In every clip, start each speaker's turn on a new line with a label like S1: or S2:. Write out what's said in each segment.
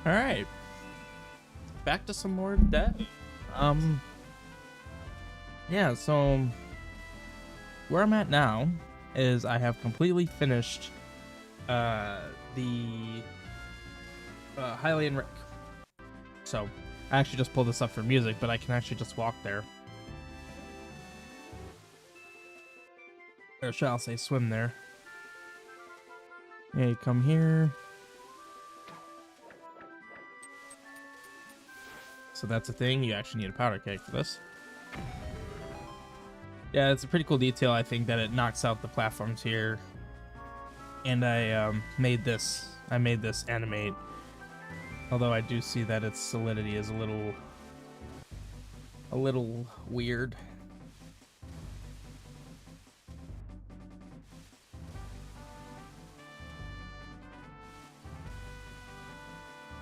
S1: All right, back to some more death. Yeah, so where I'm at now is I have completely finished the Hylian Rick. So I actually just pulled this up for music, but I can actually just walk there. Or shall I say swim there. Yeah, you come here. So that's a thing. You actually need a powder keg for this. Yeah, it's a pretty cool detail, I think, that it knocks out the platforms here. And I made this animate. Although I do see that its solidity is a little weird.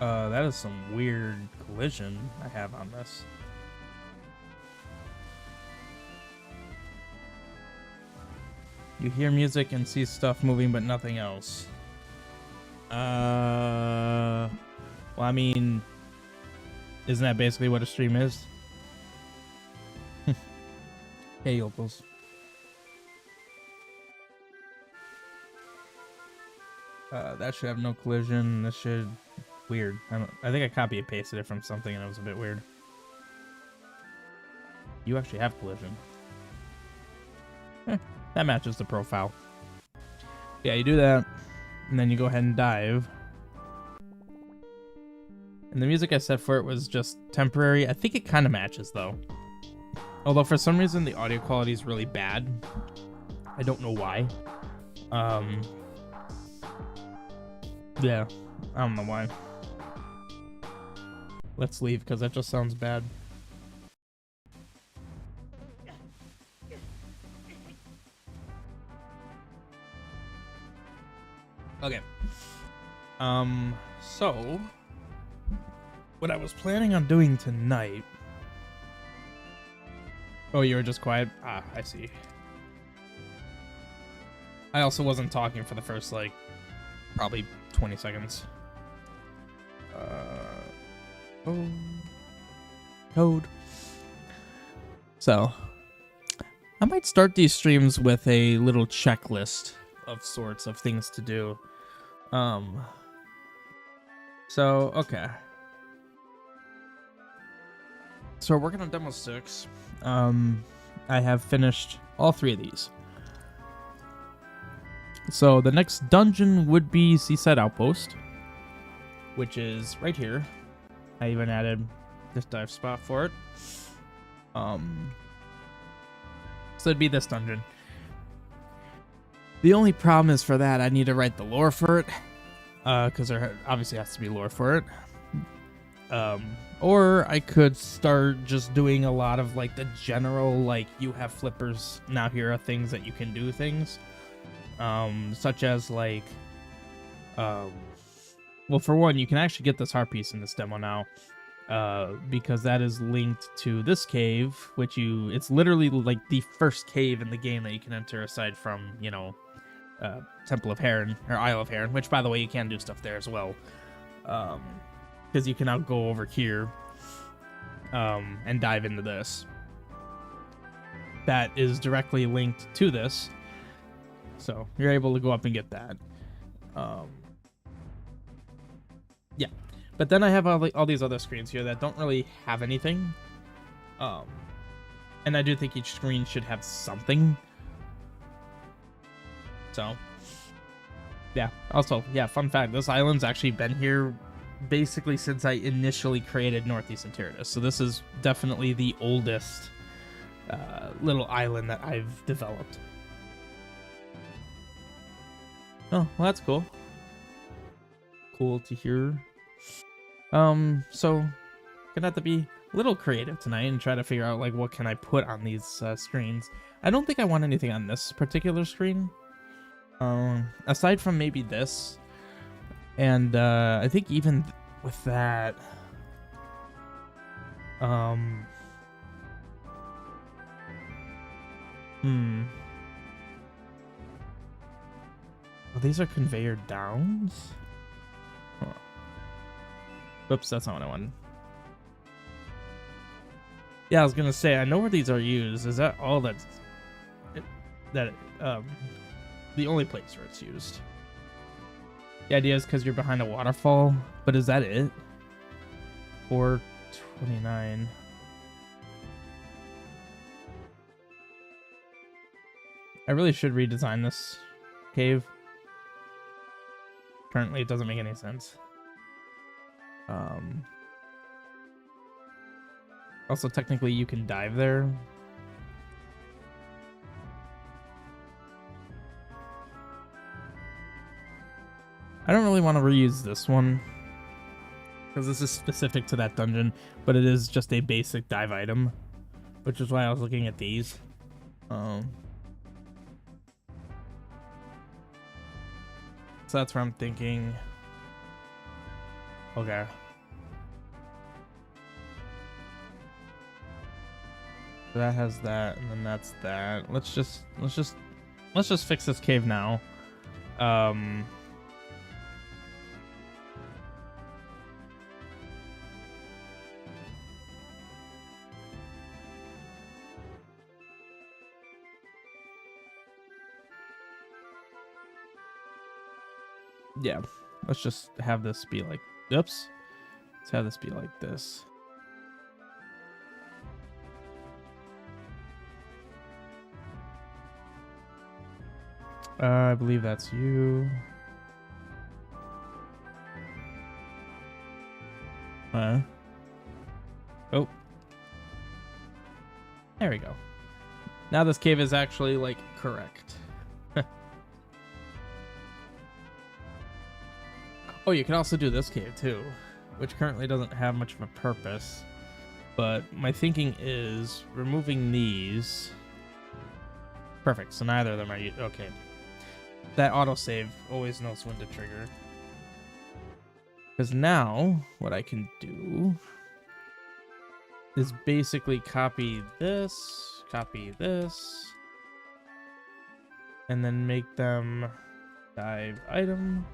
S1: That is some weird collision I have on this. You hear music and see stuff moving, but nothing else. Well, I mean, isn't that basically what a stream is? Hey, yokels. That should have no collision. This should... Weird. I think I copy and pasted it from something and it was a bit weird. You actually have collision. That matches the profile. Yeah, you do that, and then you go ahead and dive. And the music I set for it was just temporary. I think it kind of matches, though. Although for some reason the audio quality is really bad. I don't know why. Yeah, I don't know why. Let's leave, because that just sounds bad. Okay. So what I was planning on doing tonight... Oh, you were just quiet? Ah, I see. I also wasn't talking for the first, like, probably 20 seconds. Oh. Code. So, I might start these streams with a little checklist of sorts of things to do. So, okay. So we're working on Demo 6. I have finished all 3 of these. So the next dungeon would be Seaside Outpost, which is right here. I even added this dive spot for it. So it'd be this dungeon. The only problem is for that I need to write the lore for it, because there obviously has to be lore for it. Or I could start just doing a lot of like the general, like, you have flippers, now here are things that you can do things. Such as like well, for one, you can actually get this heart piece in this demo now, because that is linked to this cave, which it's literally like the first cave in the game that you can enter aside from, you know, Temple of Heron, or Isle of Heron, which, by the way, you can do stuff there as well. Because you can now go over here and dive into this. That is directly linked to this. So you're able to go up and get that. Yeah. But then I have all these other screens here that don't really have anything. And I do think each screen should have something. So, yeah. Also, yeah, fun fact, this island's actually been here basically since I initially created Northeastern Tyrannus. So this is definitely the oldest little island that I've developed. Oh, well, that's cool. Cool to hear. So gonna have to be a little creative tonight and try to figure out like what can I put on these screens. I don't think I want anything on this particular screen. Aside from maybe this, and I think even with that, Oh, these are conveyor downs? Oh. Oops, that's not what I wanted. Yeah, I was gonna say, I know where these are used. Is that all the only place where it's used? The idea is because you're behind a waterfall, but is that it? 429. I really should redesign this cave. Currently, it doesn't make any sense. Also, technically, you can dive there. I don't really want to reuse this one because this is specific to that dungeon, but it is just a basic dive item, which is why I was looking at these. So that's where I'm thinking. Okay. So that has that, and then that's that. Let's just fix this cave now. Yeah, let's just have this be like, oops. Let's have this be like this. I believe that's you. Oh. There we go. Now this cave is actually, like, correct. Oh, you can also do this cave, too, which currently doesn't have much of a purpose. But my thinking is removing these. Perfect, so neither of them are... Okay. That autosave always knows when to trigger. Because now, what I can do is basically copy this, and then make them dive item,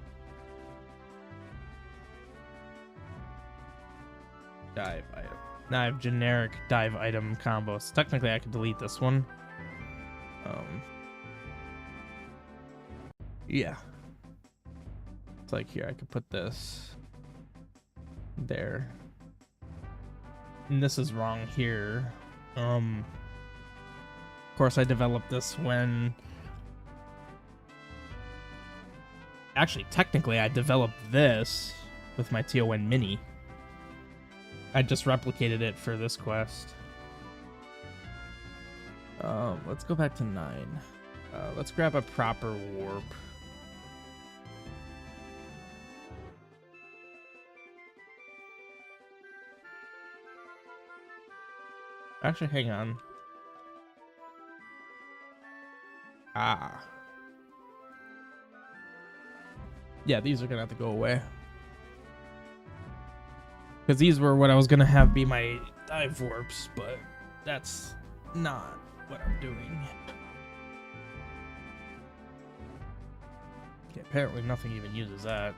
S1: dive item. Now I have generic dive item combos. So technically, I could delete this one. Yeah. It's like here, I could put this there. And this is wrong here. Of course, I developed this when... Actually, technically, I developed this with my TON Mini. I just replicated it for this quest. Let's go back to 9. Let's grab a proper warp. Actually, hang on. Yeah, these are gonna have to go away. Because these were what I was going to have be my dive warps, but that's not what I'm doing. Okay, apparently nothing even uses that.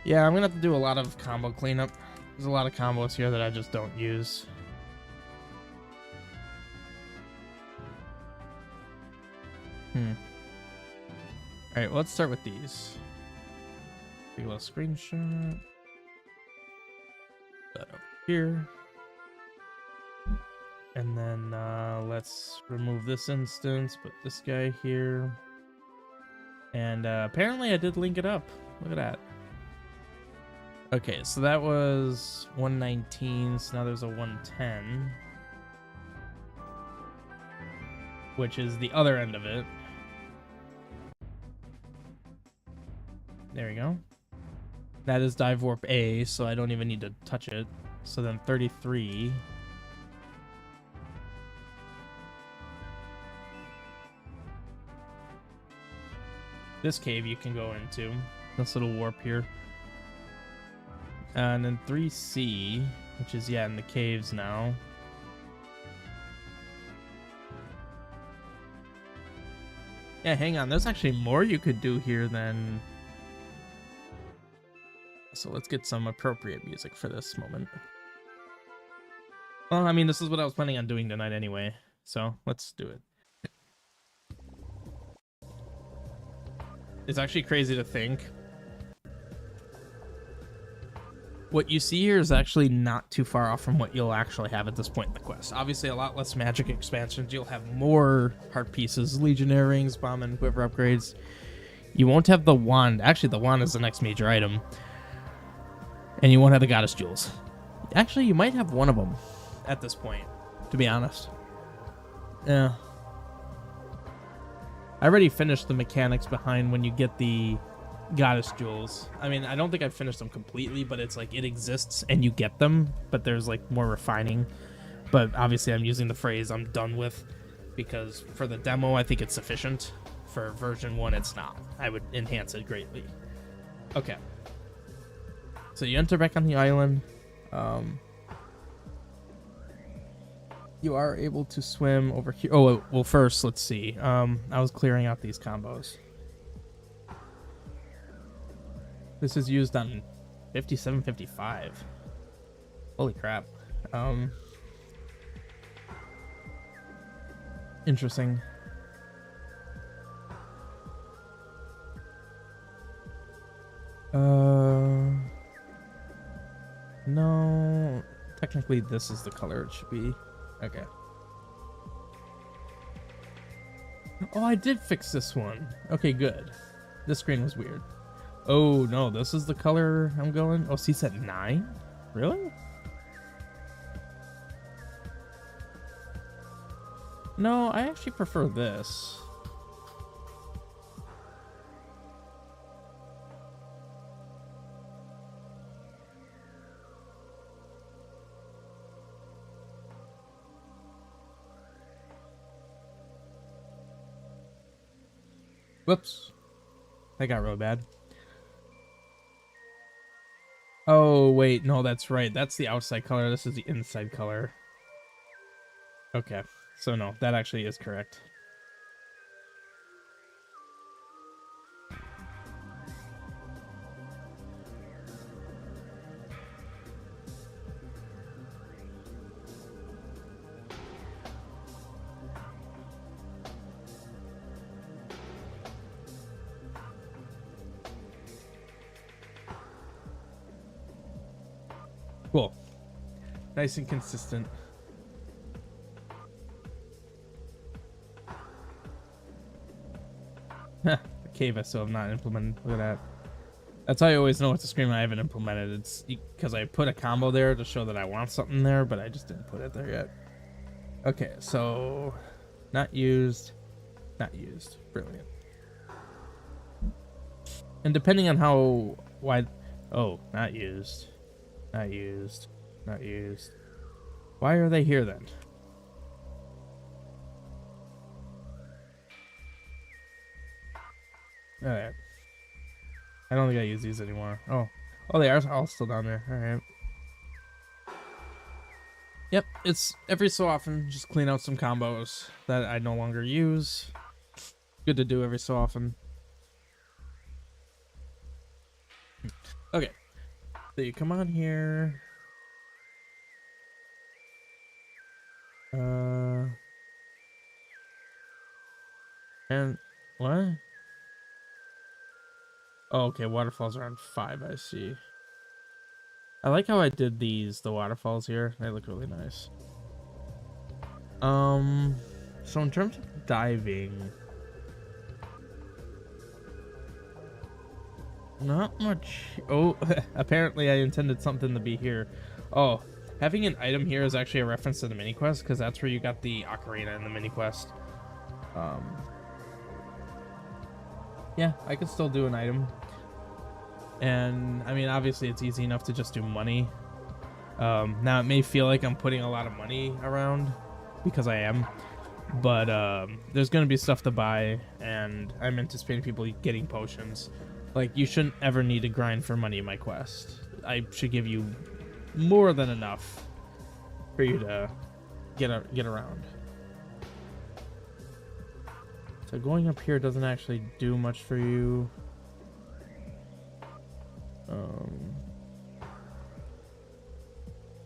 S1: Yeah, I'm going to have to do a lot of combo cleanup. There's a lot of combos here that I just don't use. Alright, well, let's start with these. Take a little screenshot. Put that up here. And then let's remove this instance, put this guy here. And apparently I did link it up. Look at that. Okay, so that was 119, so now there's a 110. Which is the other end of it. There we go. That is Dive Warp A, so I don't even need to touch it. So then 33. This cave you can go into. This little warp here. And then 3C, which is, yeah, in the caves now. Yeah, hang on. There's actually more you could do here than... So let's get some appropriate music for this moment. Well, I mean, this is what I was planning on doing tonight anyway. So let's do it. It's actually crazy to think. What you see here is actually not too far off from what you'll actually have at this point in the quest. Obviously, a lot less magic expansions. You'll have more heart pieces, legionnaire rings, bomb and quiver upgrades. You won't have the wand. Actually, the wand is the next major item. And you won't have the goddess jewels. Actually, you might have one of them at this point, to be honest. Yeah. I already finished the mechanics behind when you get the goddess jewels. I mean, I don't think I've finished them completely, but it's like it exists and you get them, but there's like more refining. But obviously I'm using the phrase I'm done with because for the demo I think it's sufficient. For version 1 it's not. I would enhance it greatly. Okay. So you enter back on the island. You are able to swim over here. Oh, well, first, let's see. I was clearing out these combos. This is used on 57, 55. Holy crap. Interesting. No. Technically, this is the color it should be. Okay. Oh, I did fix this one. Okay, good. This screen was weird. Oh, no, this is the color I'm going. Oh, C set 9? Really? No, I actually prefer this. Whoops. That got real bad. Oh, wait. No, that's right. That's the outside color. This is the inside color. Okay. So, no, that actually is correct. Cool. Nice and consistent. The cave I still have not implemented. Look at that. That's how you always know it's a screen I haven't implemented. It's because I put a combo there to show that I want something there, but I just didn't put it there yet. Okay, so not used, not used. Brilliant. And depending on how wide... Oh, not used. Not used. Not used. Why are they here then? All right. I don't think I use these anymore. Oh, they are all still down there. All right. Yep, it's every so often just clean out some combos that I no longer use. Good to do every so often. Okay, so you come on here. And what? Oh, okay, waterfalls are on 5, I see. I like how I did the waterfalls here. They look really nice. So in terms of diving, not much. Oh, apparently I intended something to be here. Oh, having an item here is actually a reference to the mini quest, because that's where you got the ocarina in the mini quest. Yeah, I could still do an item. And I mean, obviously it's easy enough to just do money. Now it may feel like I'm putting a lot of money around, because I am, but there's gonna be stuff to buy, and I'm anticipating people getting potions. Like, you shouldn't ever need to grind for money in my quest. I should give you more than enough for you to get around. So going up here doesn't actually do much for you.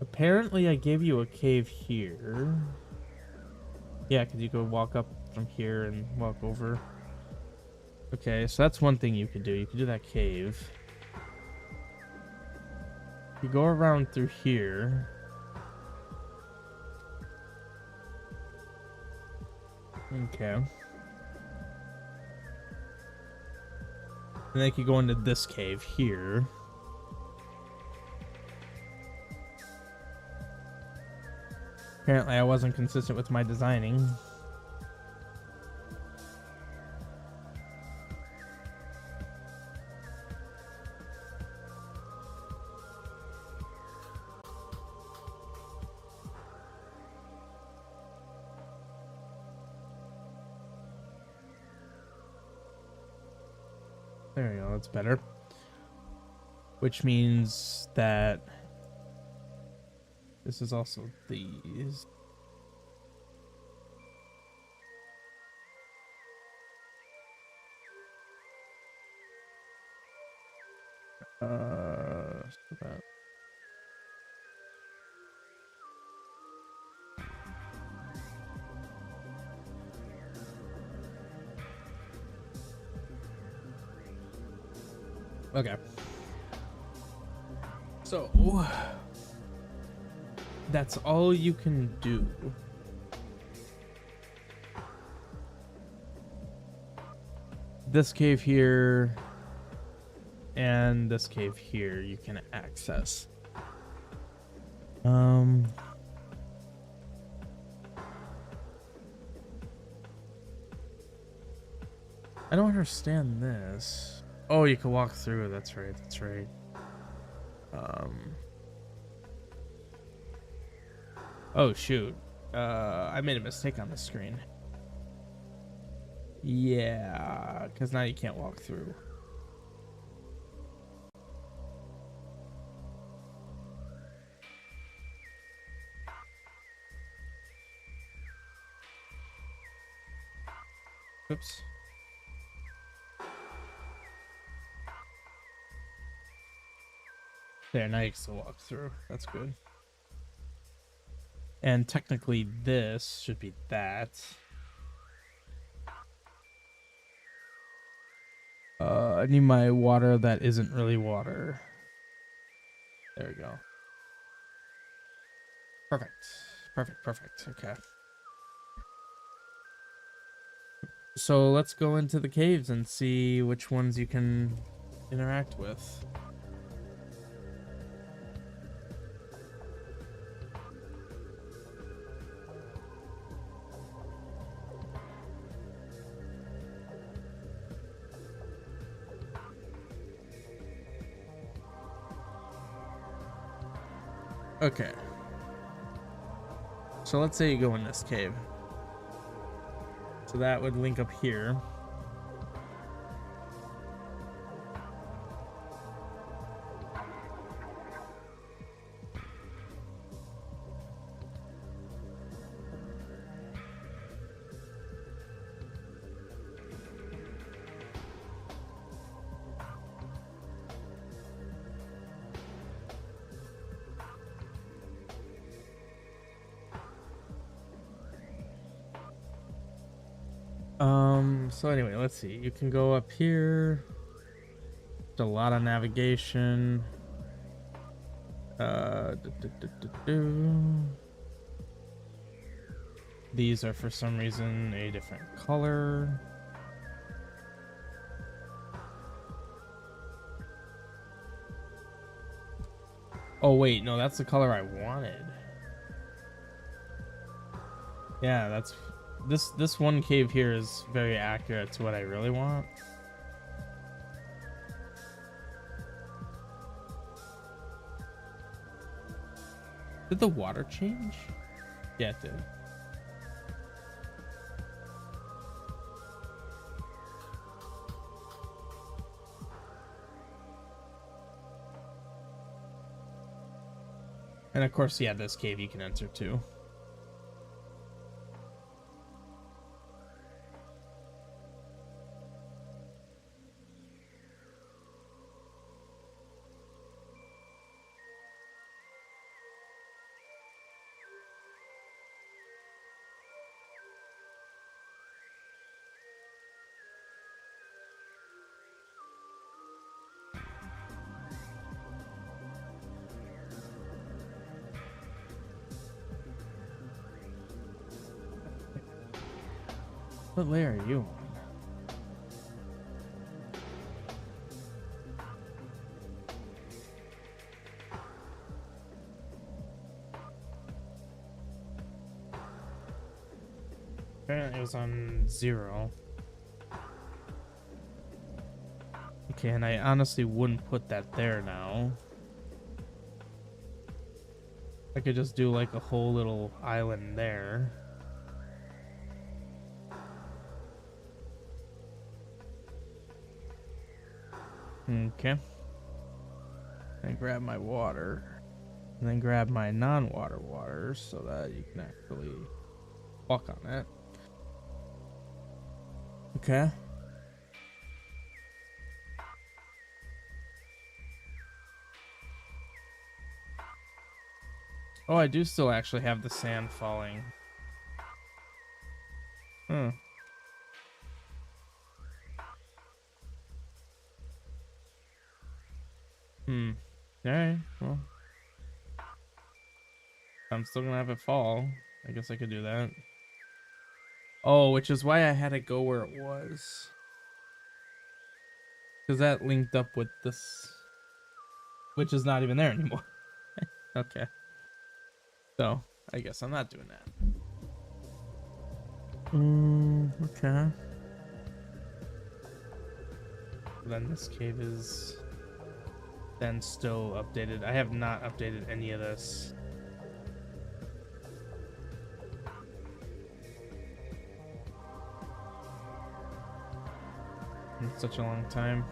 S1: Apparently I gave you a cave here. Yeah, because you could walk up from here and walk over. Okay, so that's one thing you could do. You could do that cave. You go around through here. Okay. And then you could go into this cave here. Apparently I wasn't consistent with my designing. There we go, that's better. Which means that this is also these. So that. Okay. So that's all you can do. This cave here and this cave here you can access. I don't understand this. Oh, you can walk through. That's right. That's right. Oh shoot. I made a mistake on the screen. Yeah, because now you can't walk through. Oops. There, now you can still walk through. That's good. And technically this should be that. I need my water that isn't really water. There we go. Perfect. Perfect, perfect. Okay. So let's go into the caves and see which ones you can interact with. Okay. So let's say you go in this cave. So that would link up here. So anyway, let's see. You can go up here. There's a lot of navigation. These are for some reason a different color. Oh wait, no, that's the color I wanted. Yeah, that's this one cave here is very accurate to what I really want. Did the water change? Yeah, it did. And of course, yeah, this cave you can enter too. What layer are you on? Apparently it was on 0. Okay, and I honestly wouldn't put that there now. I could just do like a whole little island there. Okay. And grab my water. And then grab my non-water waters so that you can actually walk on it. Okay. Oh, I do still actually have the sand falling. Hmm. Alright, well. I'm still gonna have it fall. I guess I could do that. Oh, which is why I had to go where it was. Because that linked up with this. Which is not even there anymore. Okay. So, I guess I'm not doing that. Okay. Then this cave is then still updated. I have not updated any of this. In such a long time.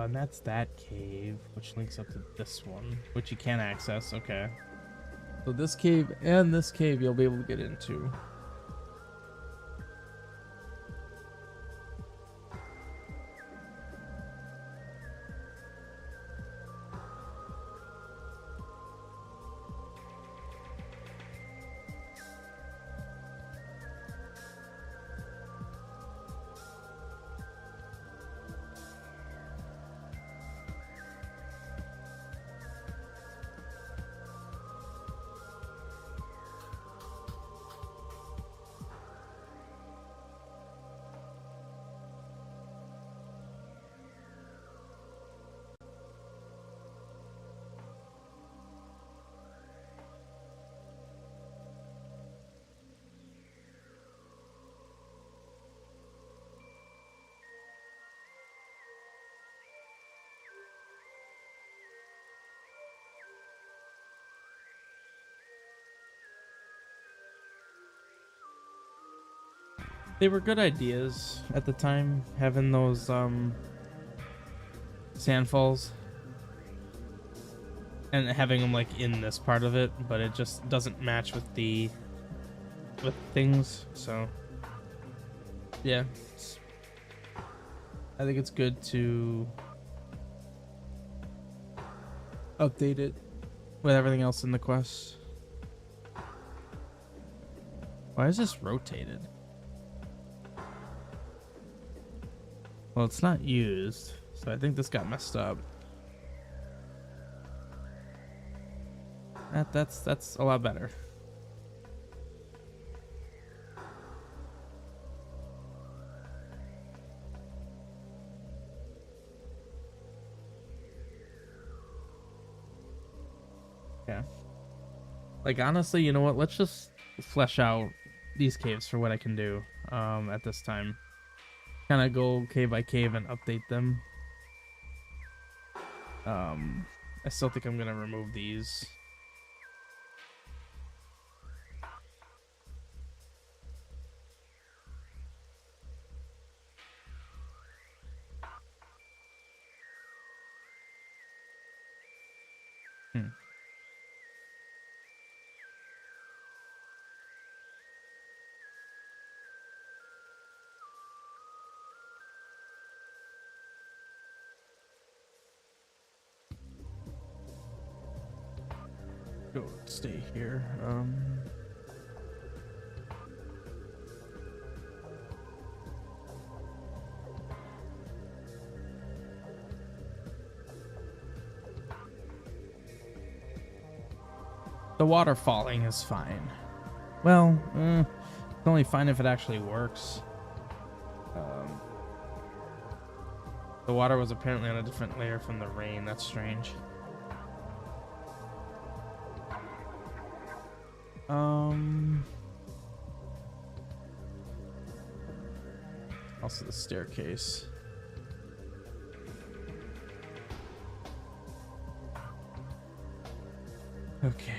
S1: And that's that cave, which links up to this one, which you can access. Okay. So this cave and this cave you'll be able to get into. They were good ideas at the time, having those sandfalls and having them like in this part of it, but it just doesn't match with the things. So yeah, I think it's good to update it with everything else in the quest. Why is this rotated? Well, it's not used, so I think this got messed up. That's a lot better. Yeah. Like honestly, you know what? Let's just flesh out these caves for what I can do at this time. Kind of go cave by cave and update them. I still think I'm gonna remove these. Go stay here. The water falling is fine. Well, it's only fine if it actually works. The water was apparently on a different layer from the rain. That's strange. Also the staircase. Okay.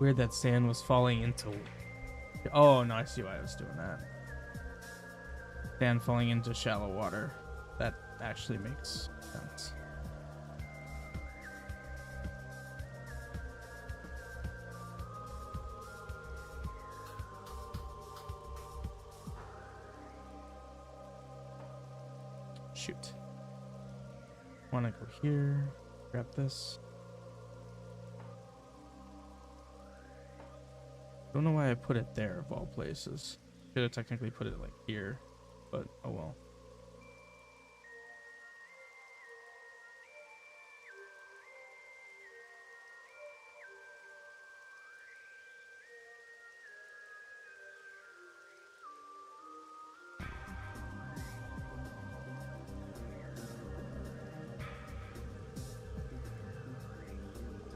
S1: Weird that sand was falling into... Oh, no, I see why I was doing that. Sand falling into shallow water. That actually makes sense. Shoot. Want to go here, grab this. Don't know why I put it there of all places. Should have technically put it like here, but oh well.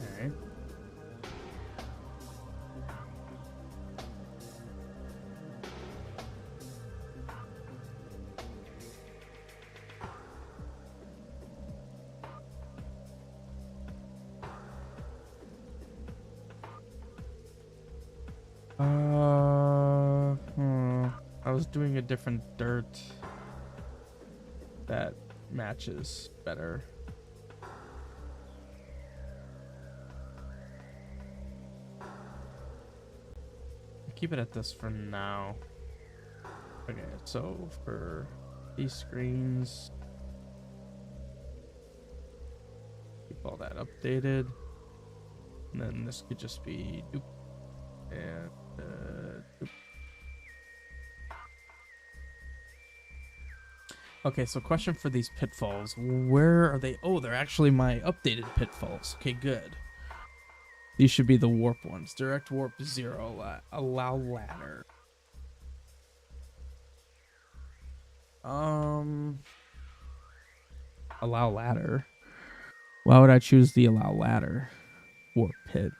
S1: All right. I was doing a different dirt that matches better. Keep it at this for now. Okay, so for these screens, keep all that updated, and then this could just be doop and doop. Okay, so question for these pitfalls. Where are they? Oh, they're actually my updated pitfalls. Okay, good. These should be the warp ones. Direct warp 0. Allow ladder. Allow ladder. Why would I choose the allow ladder? Warp pit.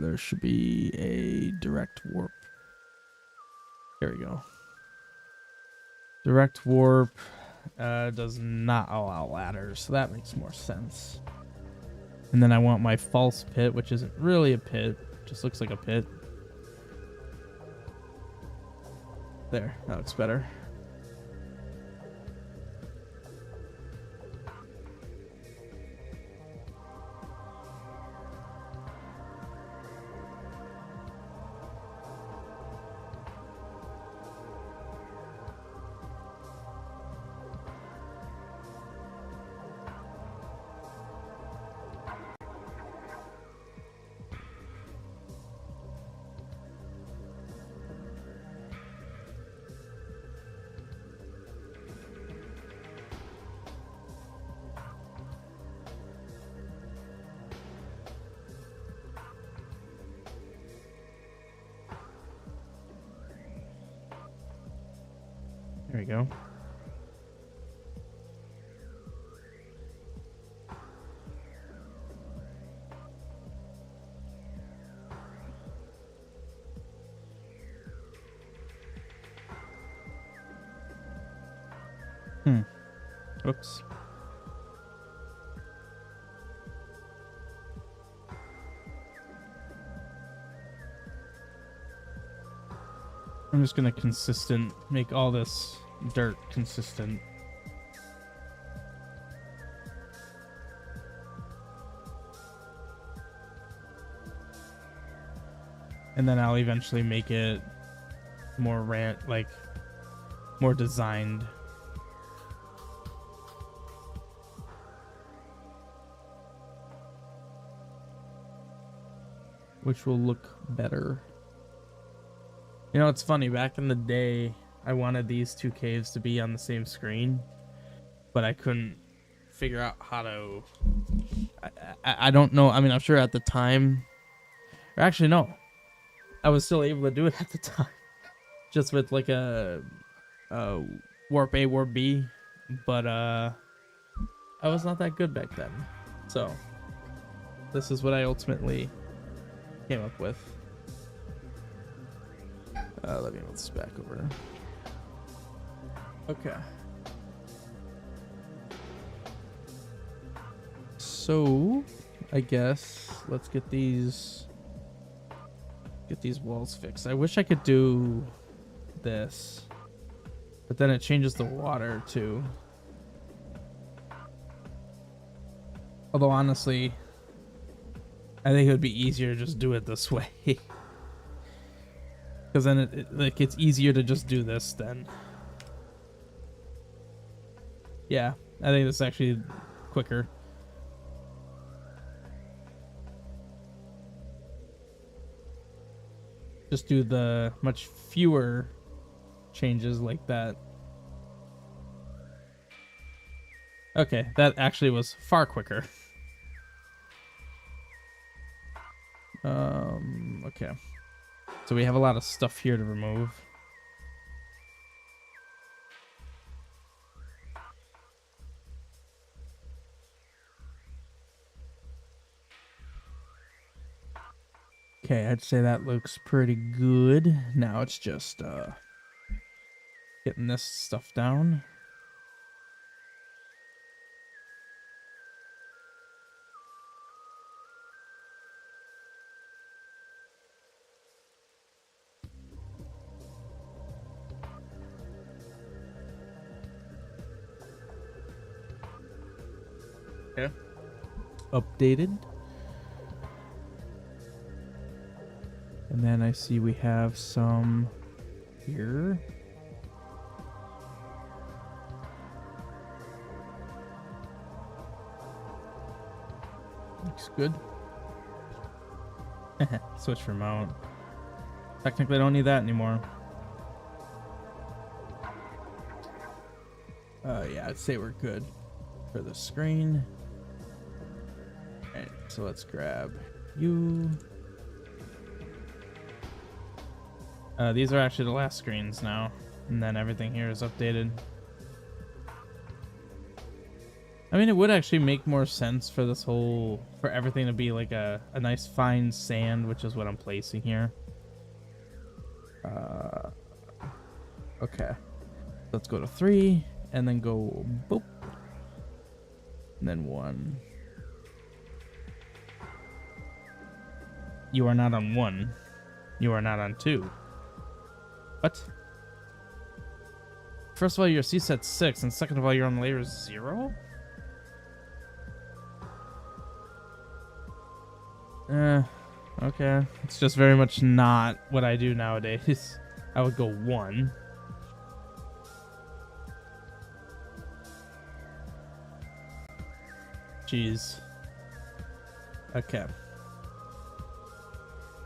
S1: There should be a direct warp. There we go. Direct warp does not allow ladders, so that makes more sense. And then I want my false pit, which isn't really a pit, just looks like a pit. There, that looks better. There we go. Oops. I'm just gonna make all this dirt consistent. And then I'll eventually make it more more designed. Which will look better. You know, it's funny, back in the day, I wanted these two caves to be on the same screen, but I couldn't figure out how to... I don't know. I mean, I'm sure at the time... Or actually, no. I was still able to do it at the time. Just with like a warp A, warp B. But I was not that good back then. So, this is what I ultimately came up with. Let me move this back over. Okay. So, I guess let's get these walls fixed. I wish I could do this, but then it changes the water too. Although honestly, I think it would be easier to just do it this way. Because then it's easier to just do this then. Yeah, I think this is actually quicker. Just do the much fewer changes like that. Okay, that actually was far quicker. Okay. So we have a lot of stuff here to remove. Okay, I'd say that looks pretty good. Now it's just getting this stuff down. Okay. Updated. And then I see we have some here. Looks good. Switch remote. Technically, I don't need that anymore. Yeah, I'd say we're good for the screen. Alright, so let's grab you. These are actually the last screens now, and then everything here is updated. I mean, it would actually make more sense for this whole, for everything to be like a nice fine sand, which is what I'm placing here. Okay. Let's go to 3, and then go boop. And then 1. You are not on 1. You are not on 2. What? First of all, your CSAT's 6, and second of all, you're on layer 0? Okay. It's just very much not what I do nowadays. I would go 1. Jeez. Okay.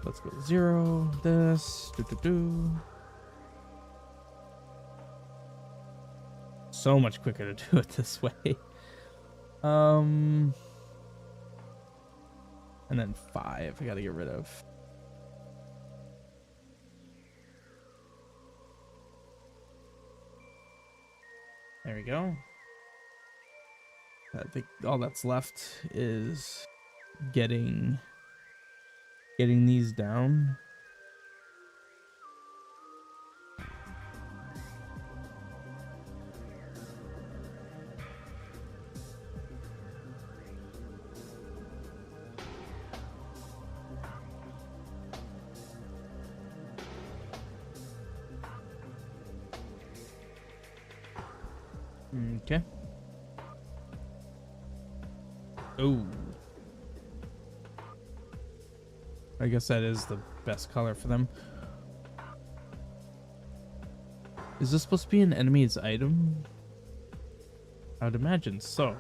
S1: Let's go 0. This. So much quicker to do it this way. And then 5. I gotta get rid of. There we go. I think all that's left is getting these down. Okay. Oh. I guess that is the best color for them. Is this supposed to be an enemy's item? I would imagine so.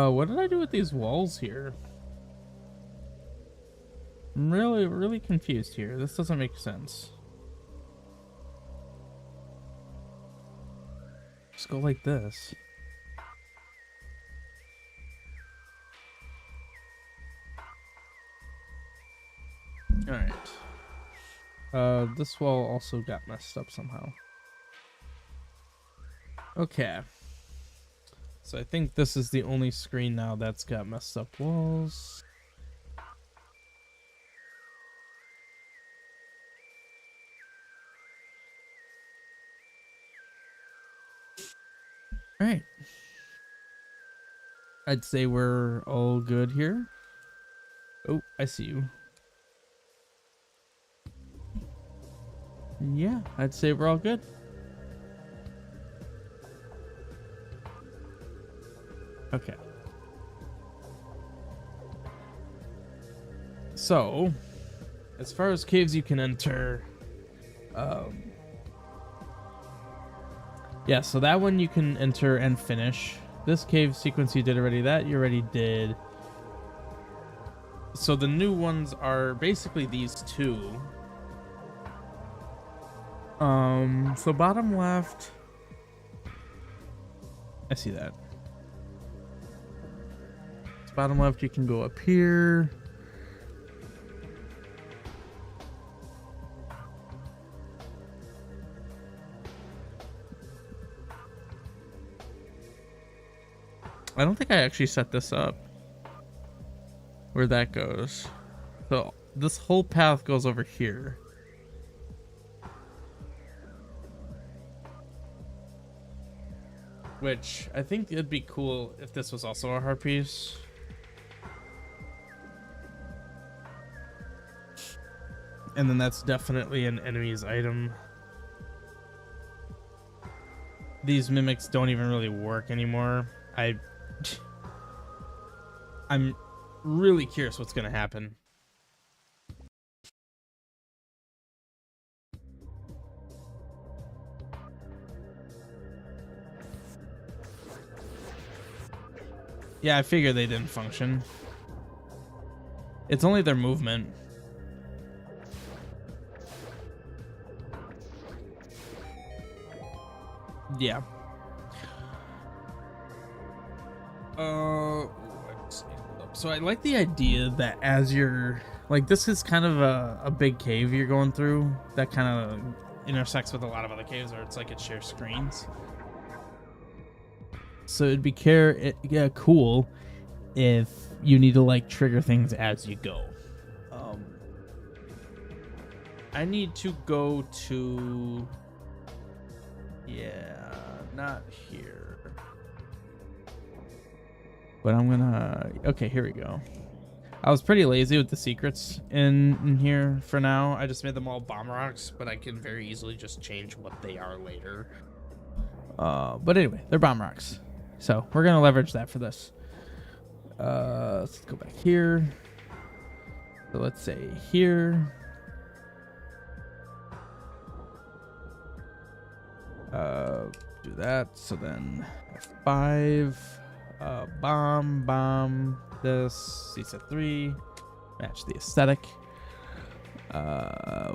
S1: What did I do with these walls here? I'm really confused here. This doesn't make sense. Just go like this. Alright. This wall also got messed up somehow. Okay. So I think this is the only screen now that's got messed up walls. All right. I'd say we're all good here. Oh, I see you. Yeah, I'd say we're all good. Okay. So, as far as caves you can enter, yeah, so that one you can enter and finish. This cave sequence you did already, that you already did. So the new ones are basically these two. So bottom left, I see that. So bottom left, you can go up here. I don't think I actually set this up where that goes. So this whole path goes over here. Which I think it'd be cool if this was also a heart piece. And then that's definitely an enemy's item. These mimics don't even really work anymore. I'm really curious what's gonna happen. Yeah, I figured they didn't function. It's only their movement. Yeah. So I like the idea that as you're like, this is kind of a big cave you're going through that kind of intersects with a lot of other caves, or it's like it shares screens. So it'd be cool if you need to like trigger things as you go. I need to go to, yeah, not here, but I'm gonna, okay, here we go. I was pretty lazy with the secrets in here for now. I just made them all bomb rocks, but I can very easily just change what they are later. But anyway, they're bomb rocks, so we're gonna leverage that for this. Let's go back here. So let's say here. Do that. So then 5, bomb this, CSET 3, match the aesthetic.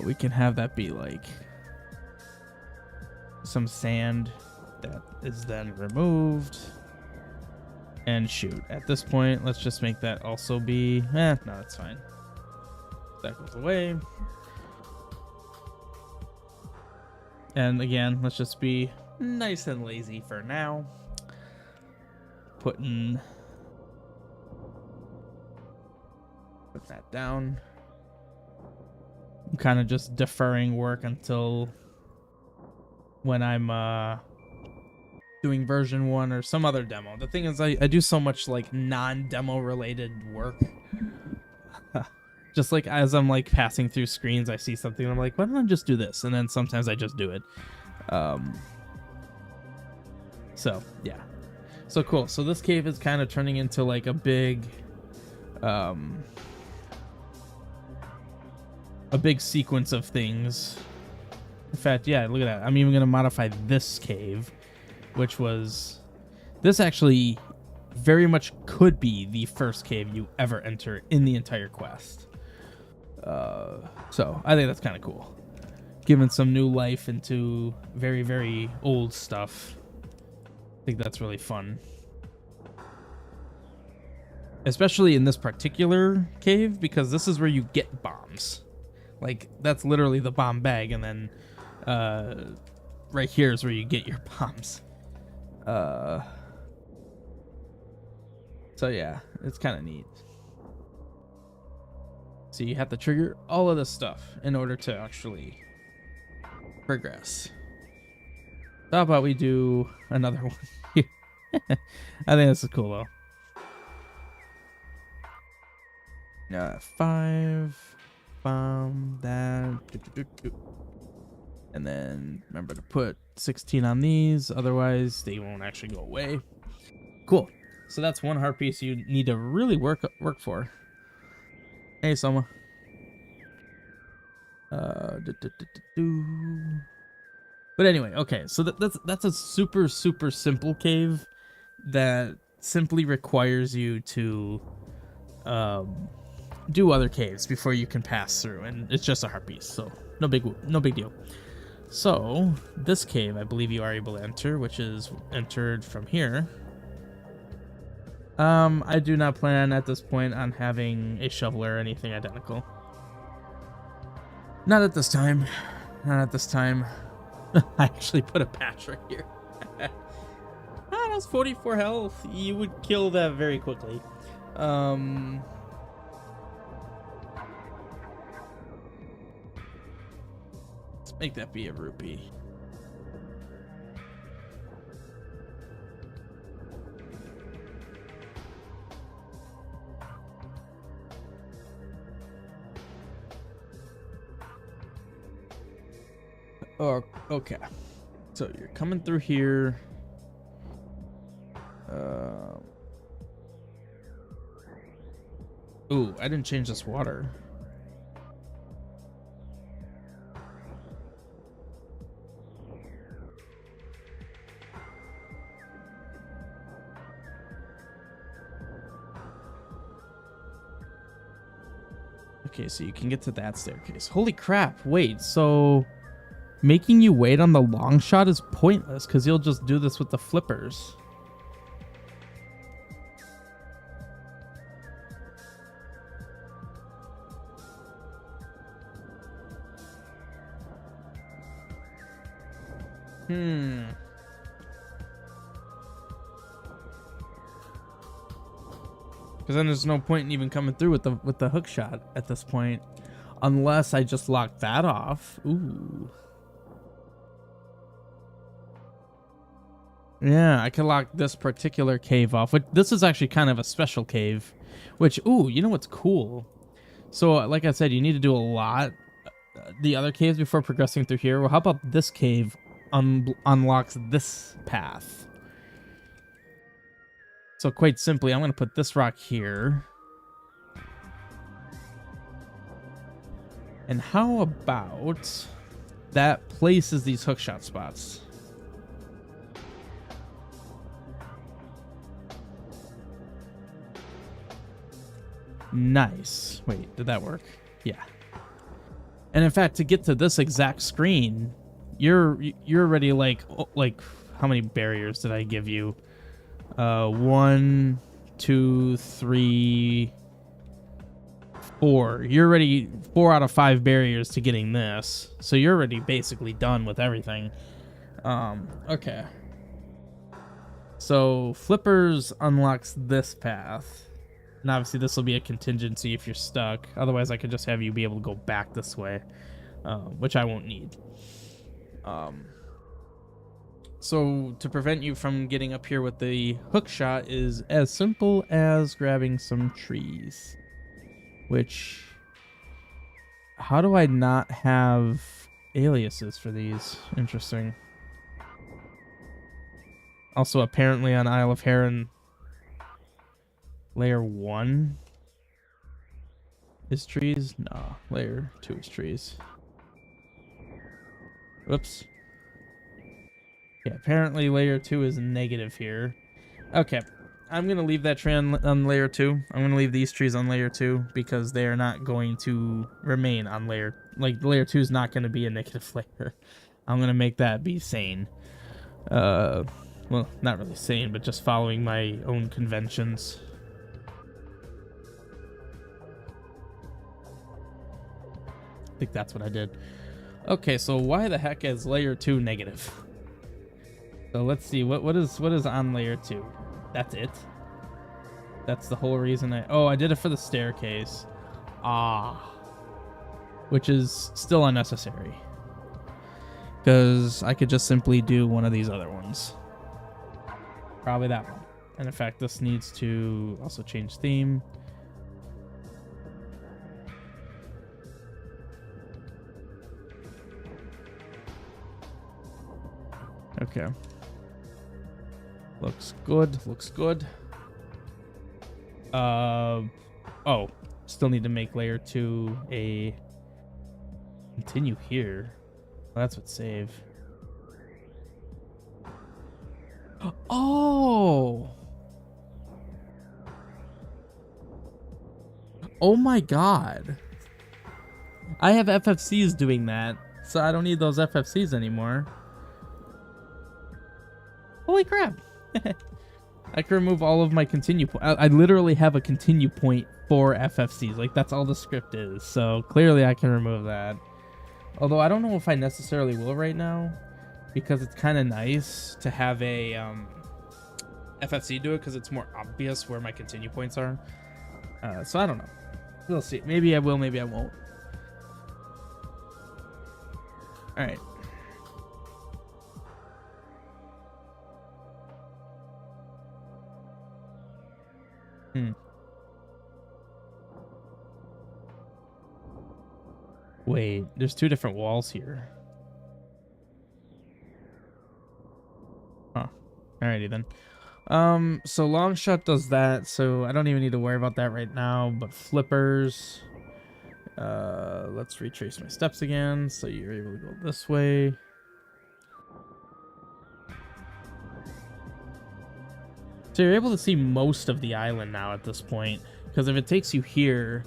S1: We can have that be like some sand that is then removed. And shoot, at this point, let's just make that also be, no, that's fine. That goes away. And again, let's just be nice and lazy for now. Put that down. I'm kind of just deferring work until when I'm doing version 1 or some other demo. The thing is, I do so much like non-demo related work. Just like as I'm like passing through screens, I see something and I'm like, why don't I just do this? And then sometimes I just do it. So yeah. So cool. So this cave is kind of turning into like a big sequence of things. In fact, yeah, look at that. I'm even going to modify this cave, which was, this actually very much could be the first cave you ever enter in the entire quest. So I think that's kind of cool. Giving some new life into very, very old stuff. I think that's really fun. Especially in this particular cave, because this is where you get bombs. Like, that's literally the bomb bag, and then right here is where you get your bombs. So yeah, it's kind of neat. So you have to trigger all of this stuff in order to actually progress. So how about we do another one here? I think this is cool though. 5, bomb that, and then remember to put 16 on these, otherwise they won't actually go away. Cool. So that's one heart piece you need to really work for. Hey, Soma. But anyway, okay. So that's a super simple cave that simply requires you to do other caves before you can pass through, and it's just a heart piece, so no big deal. So this cave, I believe you are able to enter, which is entered from here. I do not plan at this point on having a shovel or anything identical. Not at this time. Not at this time. I actually put a patch right here. That's 44 health. You would kill that very quickly. Let's make that be a rupee. Oh, okay. So you're coming through here. Ooh, I didn't change this water. Okay, so you can get to that staircase. Holy crap, wait, so making you wait on the long shot is pointless because you'll just do this with the flippers. Because then there's no point in even coming through with the hook shot at this point, unless I just lock that off. Ooh. Yeah, I can lock this particular cave off. But this is actually kind of a special cave, which, ooh, you know what's cool? So, like I said, you need to do a lot. The other caves before progressing through here. Well, how about this cave unlocks this path? So quite simply, I'm going to put this rock here. And how about that places these hookshot spots? Nice. Wait, did that work? Yeah. And in fact, to get to this exact screen, you're already like how many barriers did I give you? 1, 2, 3, 4. You're already 4 out of 5 barriers to getting this, so you're already basically done with everything. Okay. So flippers unlocks this path, and obviously this will be a contingency if you're stuck. Otherwise, I could just have you be able to go back this way, which I won't need. So to prevent you from getting up here with the hook shot is as simple as grabbing some trees. Which, how do I not have aliases for these? Interesting. Also, apparently on Isle of Heron, layer 1 is trees. No, layer 2 is trees. Whoops. Yeah, apparently layer 2 is negative here. Okay, I'm going to leave that tree on layer 2. I'm going to leave these trees on layer 2 because they are not going to remain on layer... Like, layer 2 is not going to be a negative layer. I'm going to make that be sane. Well, not really sane, but just following my own conventions. I think that's what I did. Okay, so why the heck is layer 2 negative? So let's see, what is on layer 2? That's it? That's the whole reason I did it for the staircase. Which is still unnecessary. Because I could just simply do one of these other ones. Probably that one. And in fact, this needs to also change theme. Okay. Looks good, looks good. Oh, still need to make layer 2 a continue here. Well, that's what save. Oh! Oh my god. I have FFCs doing that, so I don't need those FFCs anymore. Holy crap. I can remove all of my continue point. I literally have a continue point for FFCs. Like, that's all the script is. So clearly I can remove that. Although I don't know if I necessarily will right now, because it's kind of nice to have a FFC do it, because it's more obvious where my continue points are. So I don't know. We'll see. Maybe I will, maybe I won't. All right. Wait, there's 2 different walls here. Huh. Alrighty then. So long shot does that, so I don't even need to worry about that right now, but flippers. Let's retrace my steps again, so you're able to go this way. So you're able to see most of the island now at this point, because if it takes you here,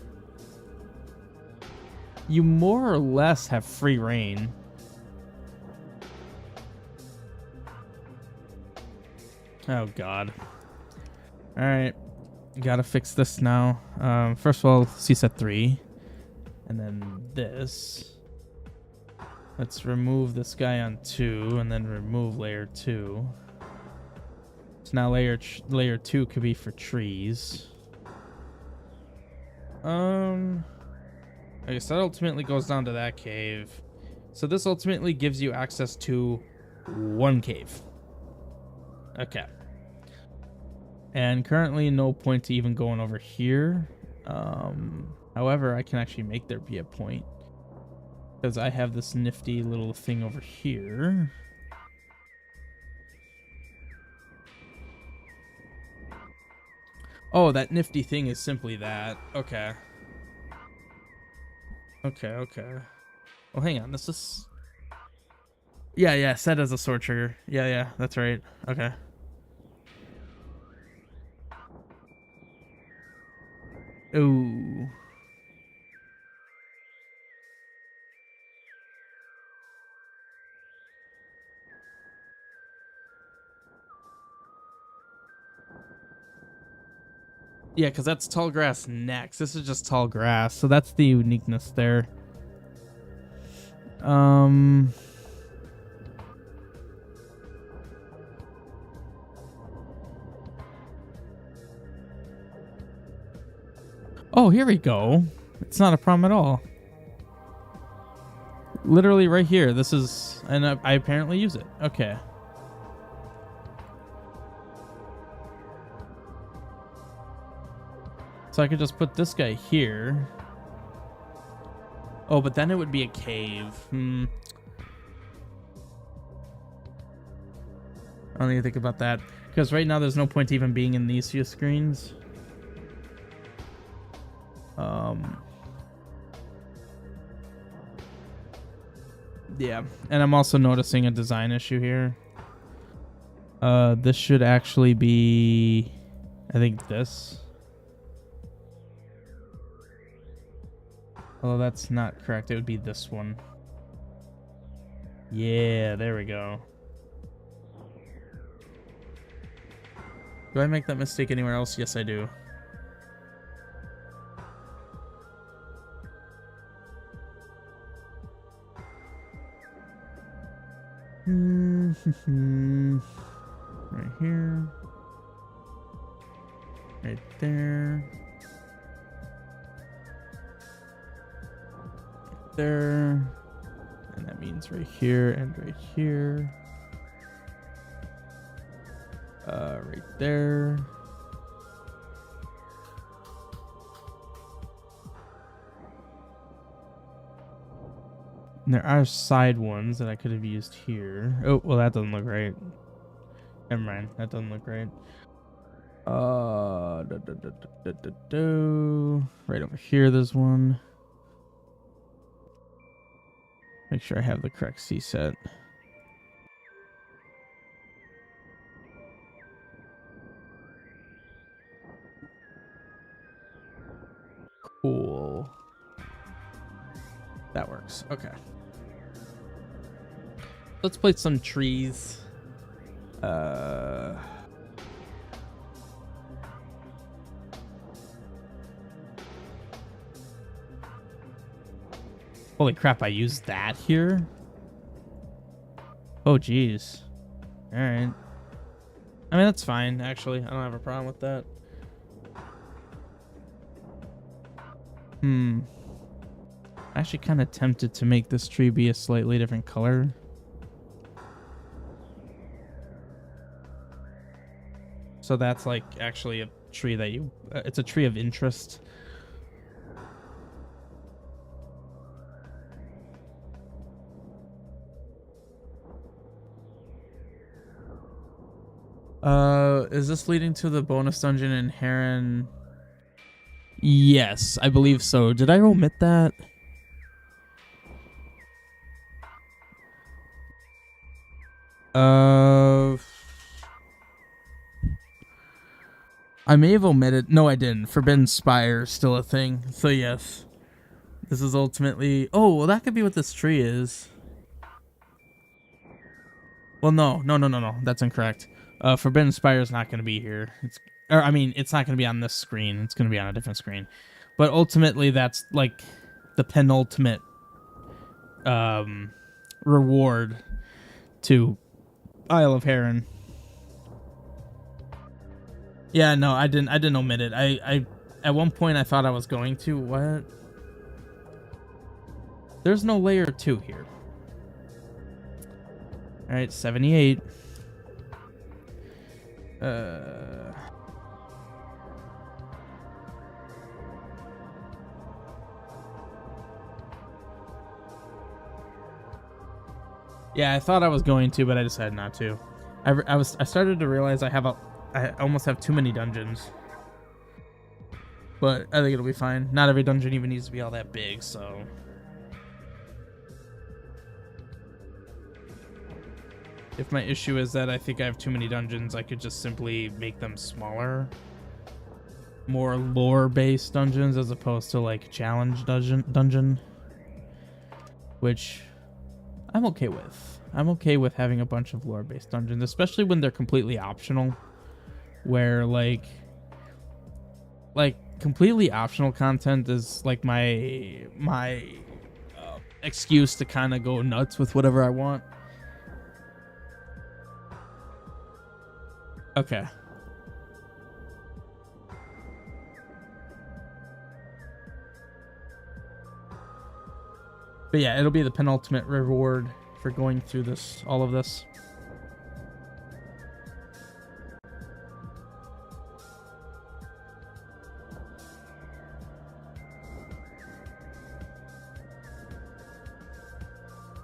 S1: you more or less have free reign. Oh god. Alright. Gotta fix this now. First of all, CSET 3. And then this. Let's remove this guy on 2 and then remove layer 2. So now layer 2 could be for trees. I guess that ultimately goes down to that cave. So this ultimately gives you access to one cave. Okay. And currently no point to even going over here. However, I can actually make there be a point. Because I have this nifty little thing over here. Oh, that nifty thing is simply that. Okay. Okay. Well, hang on. This is... Yeah, set as a sword trigger. Yeah, that's right. Okay. Ooh. Yeah, because that's tall grass next. This is just tall grass, so that's the uniqueness there. Oh, here we go. It's not a problem at all. Literally right here. This is... And I apparently use it. Okay. So I could just put this guy here. Oh, but then it would be a cave. I don't need to think about that. Because right now there's no point even being in these few screens. Yeah, and I'm also noticing a design issue here. This should actually be... I think this. Although that's not correct. It would be this one. Yeah, there we go. Do I make that mistake anywhere else? Yes, I do. Right here. Right there. Right there. And that means right here and right here. Right there. And there are side ones that I could have used here. Oh, well, that doesn't look right. Never mind. That doesn't look right. Right over here, there's one. Make sure I have the correct C set. Cool. That works. Okay. Let's place some trees. Holy crap, I used that here? Oh, geez. Alright. I mean, that's fine, actually. I don't have a problem with that. I'm actually kind of tempted to make this tree be a slightly different color. So that's like actually a tree that you... it's a tree of interest. Is this leading to the bonus dungeon in Heron? Yes, I believe so. Did I omit that? I may have omitted. No, I didn't. Forbidden Spire is still a thing. So yes, This is ultimately... Oh, well, that could be what this tree is. Well, no. That's incorrect. Forbidden Spire is not going to be here. It's not going to be on this screen. It's going to be on a different screen. But ultimately, that's like the penultimate reward to Isle of Heron. Yeah, no, I didn't omit it. I at one point I thought I was going to. What? There's no layer 2 here. All right, 78. Yeah, I thought I was going to, but I decided not to. I started to realize I almost have too many dungeons. But I think it'll be fine. Not every dungeon even needs to be all that big, so. If my issue is that I think I have too many dungeons, I could just simply make them smaller. More lore-based dungeons as opposed to like challenge dungeon. Which I'm okay with. I'm okay with having a bunch of lore-based dungeons, especially when they're completely optional. Where like completely optional content is like my excuse to kind of go nuts with whatever I want. Okay. But yeah, it'll be the penultimate reward for going through all of this.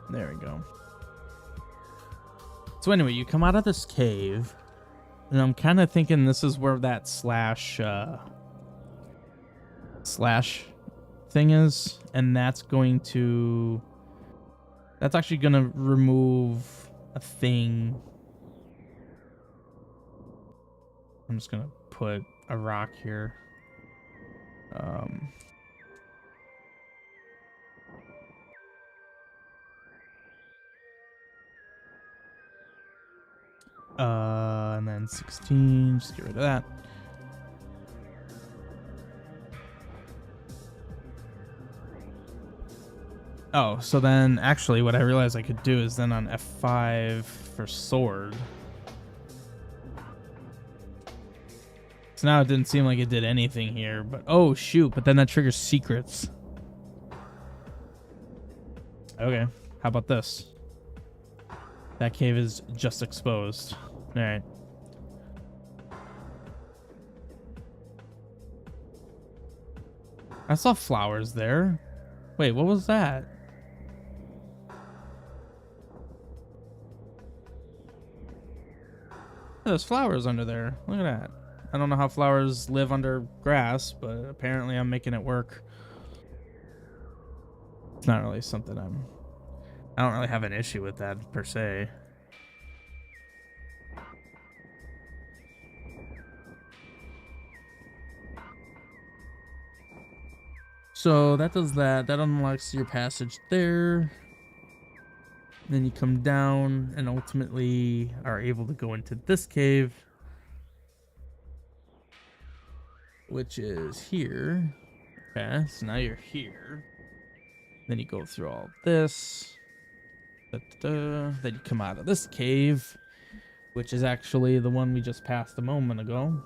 S1: There we go. So anyway, you come out of this cave, and I'm kind of thinking this is where that slash thing is, and that's actually going to remove a thing. I'm just going to put a rock here. And then 16, just get rid of that. Oh, so then actually what I realized I could do is then on F5 for sword. So now it didn't seem like it did anything here, but oh shoot, but then that triggers secrets. Okay, how about this? That cave is just exposed. All right. I saw flowers there. Wait, what was that? There's flowers under there. Look at that. I don't know how flowers live under grass, but apparently I'm making it work. It's not really something I don't really have an issue with that per se. So that does that. That unlocks your passage there. Then you come down and ultimately are able to go into this cave, which is here. Okay, so now you're here. Then you go through all this. Then you come out of this cave, which is actually the one we just passed a moment ago.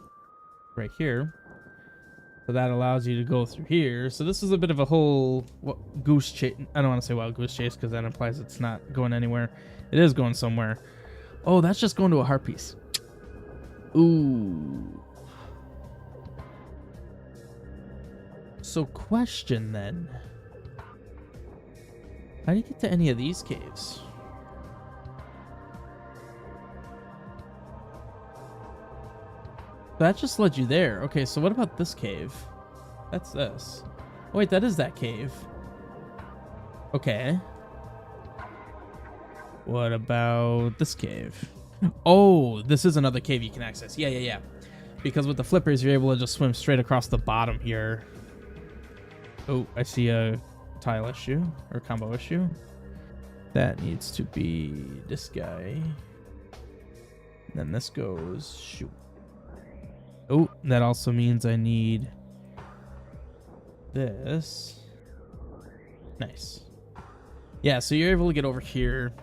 S1: Right here. So that allows you to go through here. So this is a bit of a whole goose chase. I don't want to say wild goose chase because that implies it's not going anywhere. It is going somewhere. Oh, that's just going to a heart piece. Ooh. So question then. How do you get to any of these caves? That just led you there. Okay, so what about this cave? That's this. Oh, wait, that is that cave. Okay. What about this cave? Oh, this is another cave you can access. Yeah. Because with the flippers, you're able to just swim straight across the bottom here. Oh, I see a tile issue or combo issue. That needs to be this guy. And then this goes shoot. Oh, that also means I need this. Nice. Yeah, so you're able to get over here.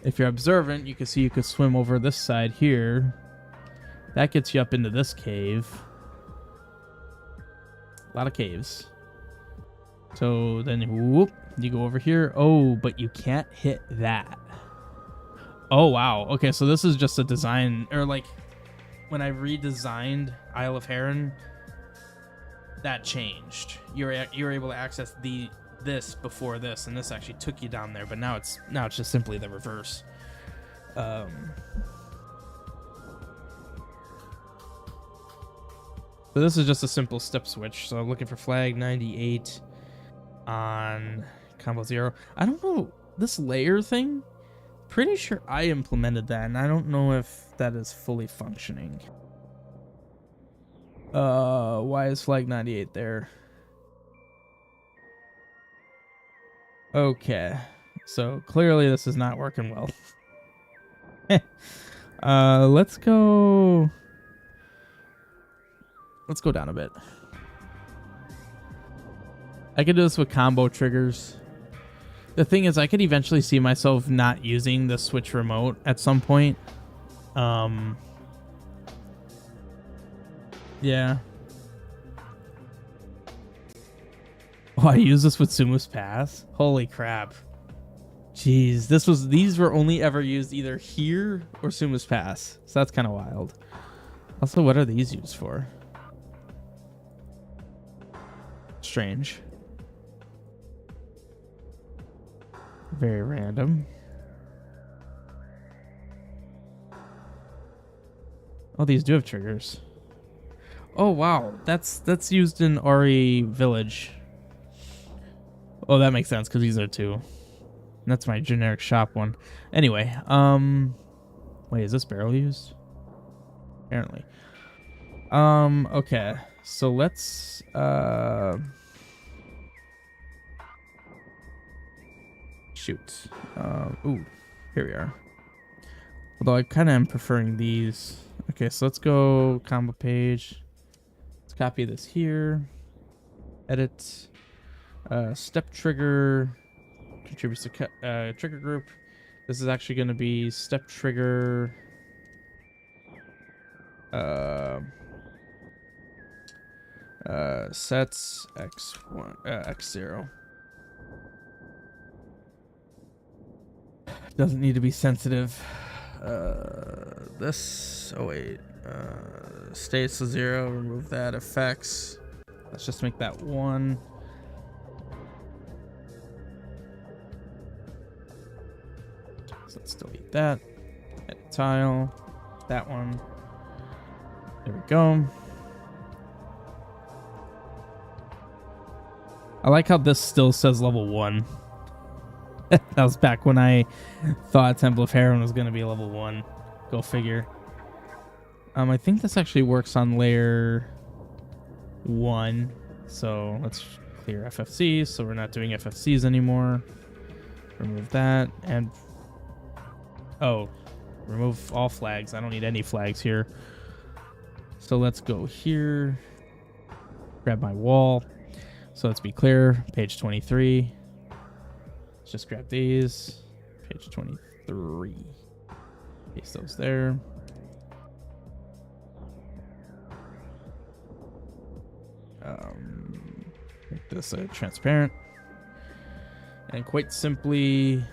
S1: If you're observant, you can see you could swim over this side here. That gets you up into this cave. A lot of caves. So then, whoop, you go over here. Oh, but you can't hit that. Oh, wow. Okay, so this is just a design, or like when I redesigned Isle of Heron, that changed. You're able to access this before this, and this actually took you down there, but now it's just simply the reverse. So this is just a simple step switch. So I'm looking for flag 98 on combo 0. I don't know, this layer thing, pretty sure I implemented that, and I don't know if that is fully functioning. Why is flag 98 there? Okay, so clearly this is not working well. Let's go down a bit. I could do this with combo triggers. The thing is, I could eventually see myself not using the Switch remote at some point. Yeah. Oh, I use this with Sumu's Pass? Holy crap. Jeez, these were only ever used either here or Sumu's Pass. So that's kind of wild. Also, what are these used for? Strange. Very random. Oh, these do have triggers. Oh wow, that's used in Ori Village. Oh, that makes sense because these are two. That's my generic shop one. Anyway, wait, is this barrel used? Apparently. Okay, so let's shoot. Ooh, here we are. Although I kind of am preferring these. Okay, so let's go combo page. Let's copy this here. Edit. Step trigger contributes to trigger group. This is actually going to be step trigger. Sets x1 x0. Doesn't need to be sensitive. This. Oh wait. States to 0. Remove that. Effects. Let's just make that 1. So let's delete that. Edit tile. That one. There we go. I like how this still says level 1. That was back when I thought Temple of Heron was going to be level 1. Go figure. I think this actually works on layer 1. So let's clear FFCs. So we're not doing FFCs anymore. Remove that. And oh, remove all flags. I don't need any flags here. So let's go here. Grab my wall. So let's be clear. Page 23. Let's just grab these. Page 23. Paste those there. Make this transparent. And quite simply,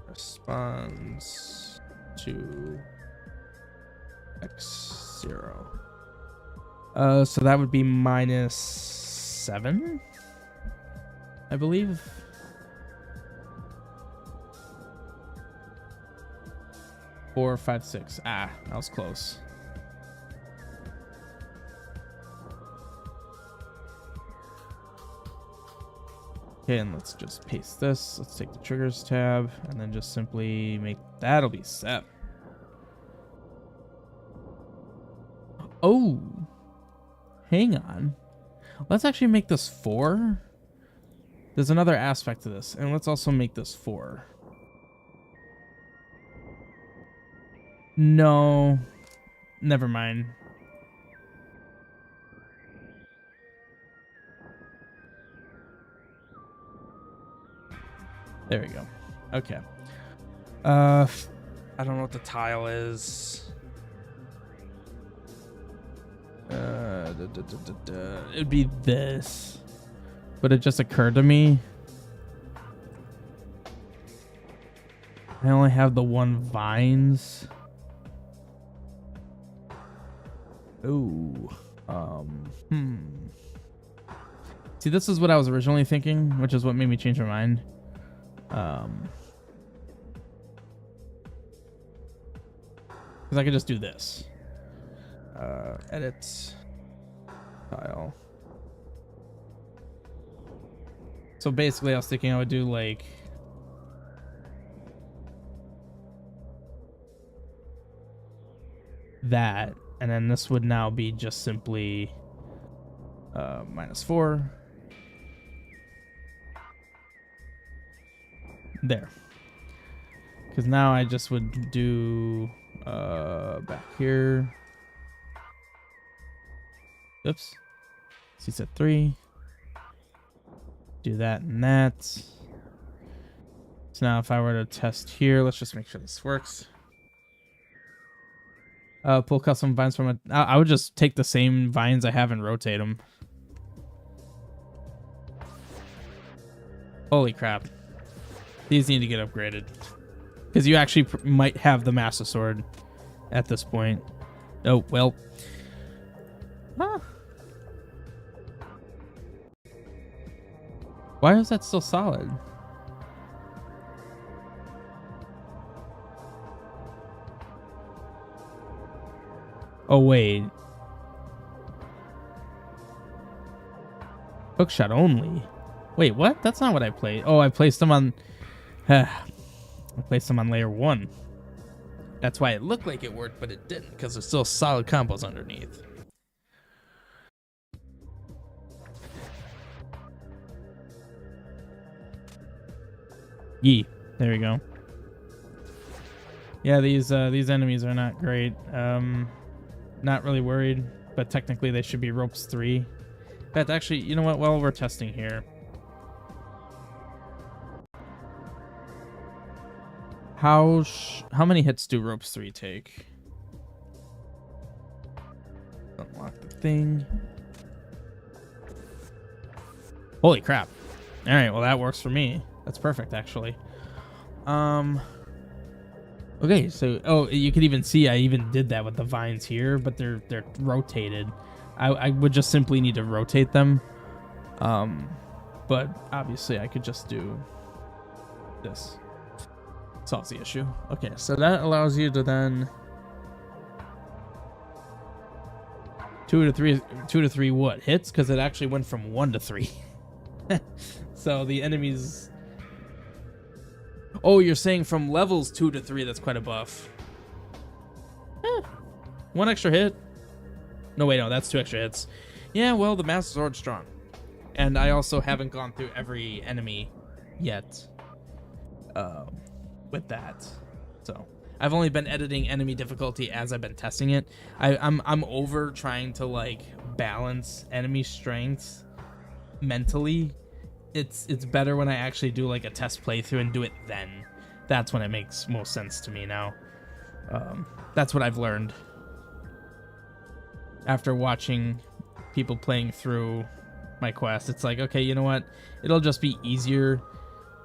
S1: responds to x0. So that would be -7, I believe. Four, 5, 6. Ah, that was close. Okay, and let's just paste this. Let's take the triggers tab and then just simply make that'll be set. Oh, hang on. Let's actually make this 4. There's another aspect to this, and let's also make this 4. No, never mind. There we go. Okay. I don't know what the tile is. It'd be this, but it just occurred to me I only have the 1 vines. Ooh. See, this is what I was originally thinking, which is what made me change my mind. Because I could just do this. Edit tile. So basically, I was thinking I would do like that, and then this would now be just simply -4. There. Because now I just would do back here. Oops. C set 3. Do that and that. So now if I were to test here, let's just make sure this works. Pull custom vines from a... I would just take the same vines I have and rotate them. Holy crap. These need to get upgraded. Because you actually might have the Master Sword at this point. Oh, well. Huh. Why is that still solid? Oh, wait. Hookshot only. Wait, what? That's not what I played. Oh, I placed them on... I placed them on layer 1. That's why it looked like it worked, but it didn't, because there's still solid combos underneath. Yee. There we go. Yeah, these enemies are not great. Not really worried, but technically they should be ropes 3. In fact, actually, you know what? While we're testing here, how many hits do ropes 3 take? Unlock the thing. Holy crap! All right, well that works for me. That's perfect, actually. Okay, so you can even see I even did that with the vines here, but they're rotated. I would just simply need to rotate them. But obviously I could just do this. Solves the issue. Okay, so that allows you to then 2 to 3 what hits, because it actually went from 1 to 3. So the enemies. Oh, you're saying from levels 2 to 3, that's quite a buff. 1 extra hit. No, wait, no, that's 2 extra hits. Yeah, well, the Master Sword's strong. And I also haven't gone through every enemy yet with that. So I've only been editing enemy difficulty as I've been testing it. I'm over trying to like balance enemy strengths mentally. It's better when I actually do like a test playthrough and do it then. That's when it makes most sense to me now. That's what I've learned after watching people playing through my quest. It's like, okay, you know what? It'll just be easier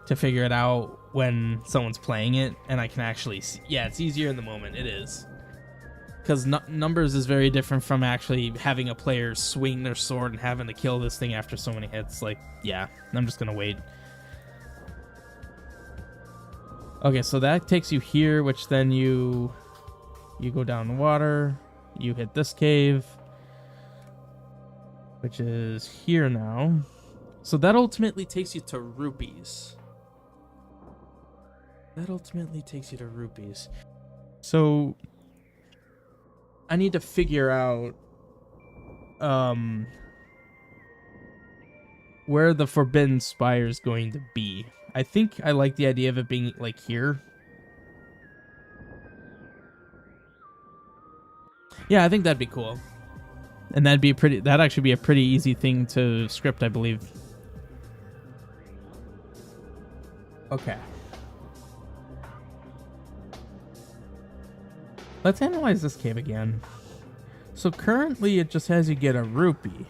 S1: to figure it out when someone's playing it, and I can actually see. Yeah, it's easier in the moment. It is. Because numbers is very different from actually having a player swing their sword and having to kill this thing after so many hits. Like, yeah, I'm just going to wait. Okay, so that takes you here, which then you go down the water. You hit this cave, which is here now. So that ultimately takes you to rupees. So I need to figure out where the Forbidden Spire is going to be. I think I like the idea of it being like here. Yeah, I think that'd be cool. And that'd actually be a pretty easy thing to script, I believe. Okay. Let's analyze this cave again. So currently it just has you get a rupee.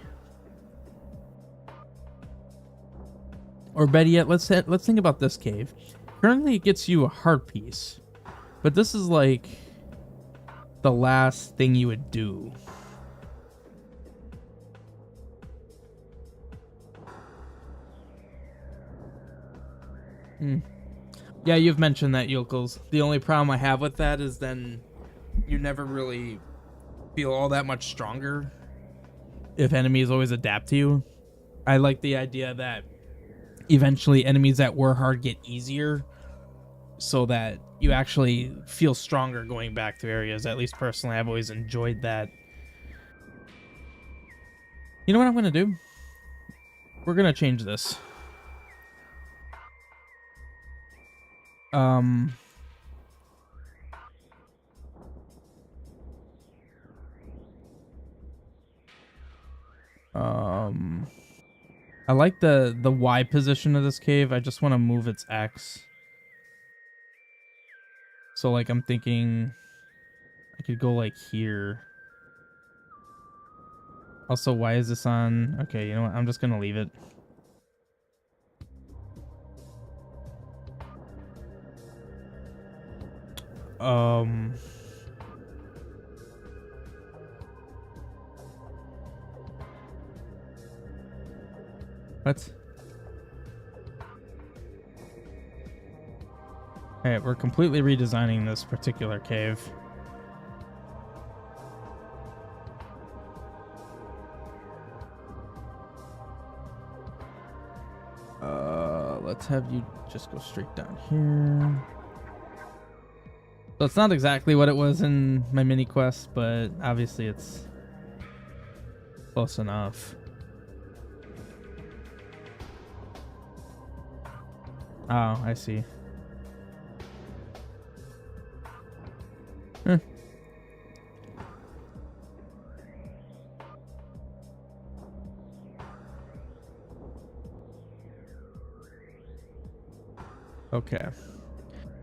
S1: Or better yet, let's think about this cave. Currently it gets you a heart piece. But this is like the last thing you would do. Yeah, you've mentioned that, Yokels. The only problem I have with that is then you never really feel all that much stronger if enemies always adapt to you. I like the idea that eventually enemies that were hard get easier so that you actually feel stronger going back to areas. At least personally, I've always enjoyed that. You know what I'm going to do? We're going to change this. I like the Y position of this cave. I just want to move its X. So like I'm thinking I could go like here. Also, why is this on? Okay, you know what? I'm just gonna leave it. What? Alright, we're completely redesigning this particular cave. Let's have you just go straight down here. So it's not exactly what it was in my mini quest, but obviously it's close enough. Oh, I see. Okay.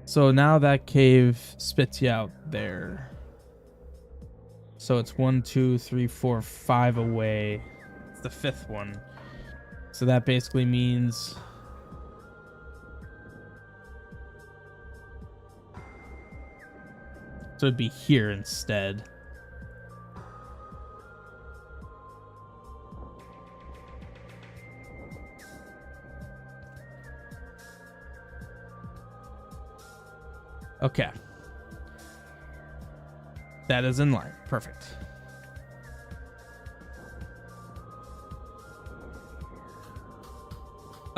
S1: So now that cave spits you out there. So it's 1, 2, 3, 4, 5 away. It's the 5th one. So that basically means so it'd be here instead. Okay. That is in line. Perfect.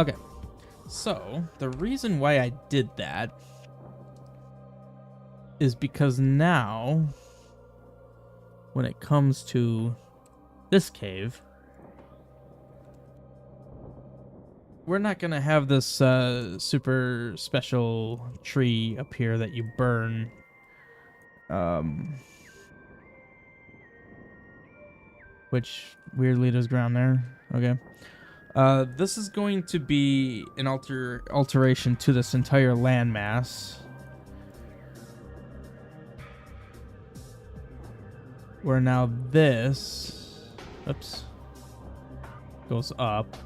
S1: Okay. So, the reason why I did that is because now, when it comes to this cave, we're not going to have this super special tree up here that you burn. Which weirdly does ground there. Okay. This is going to be an alteration to this entire landmass. Where now this, oops, goes up.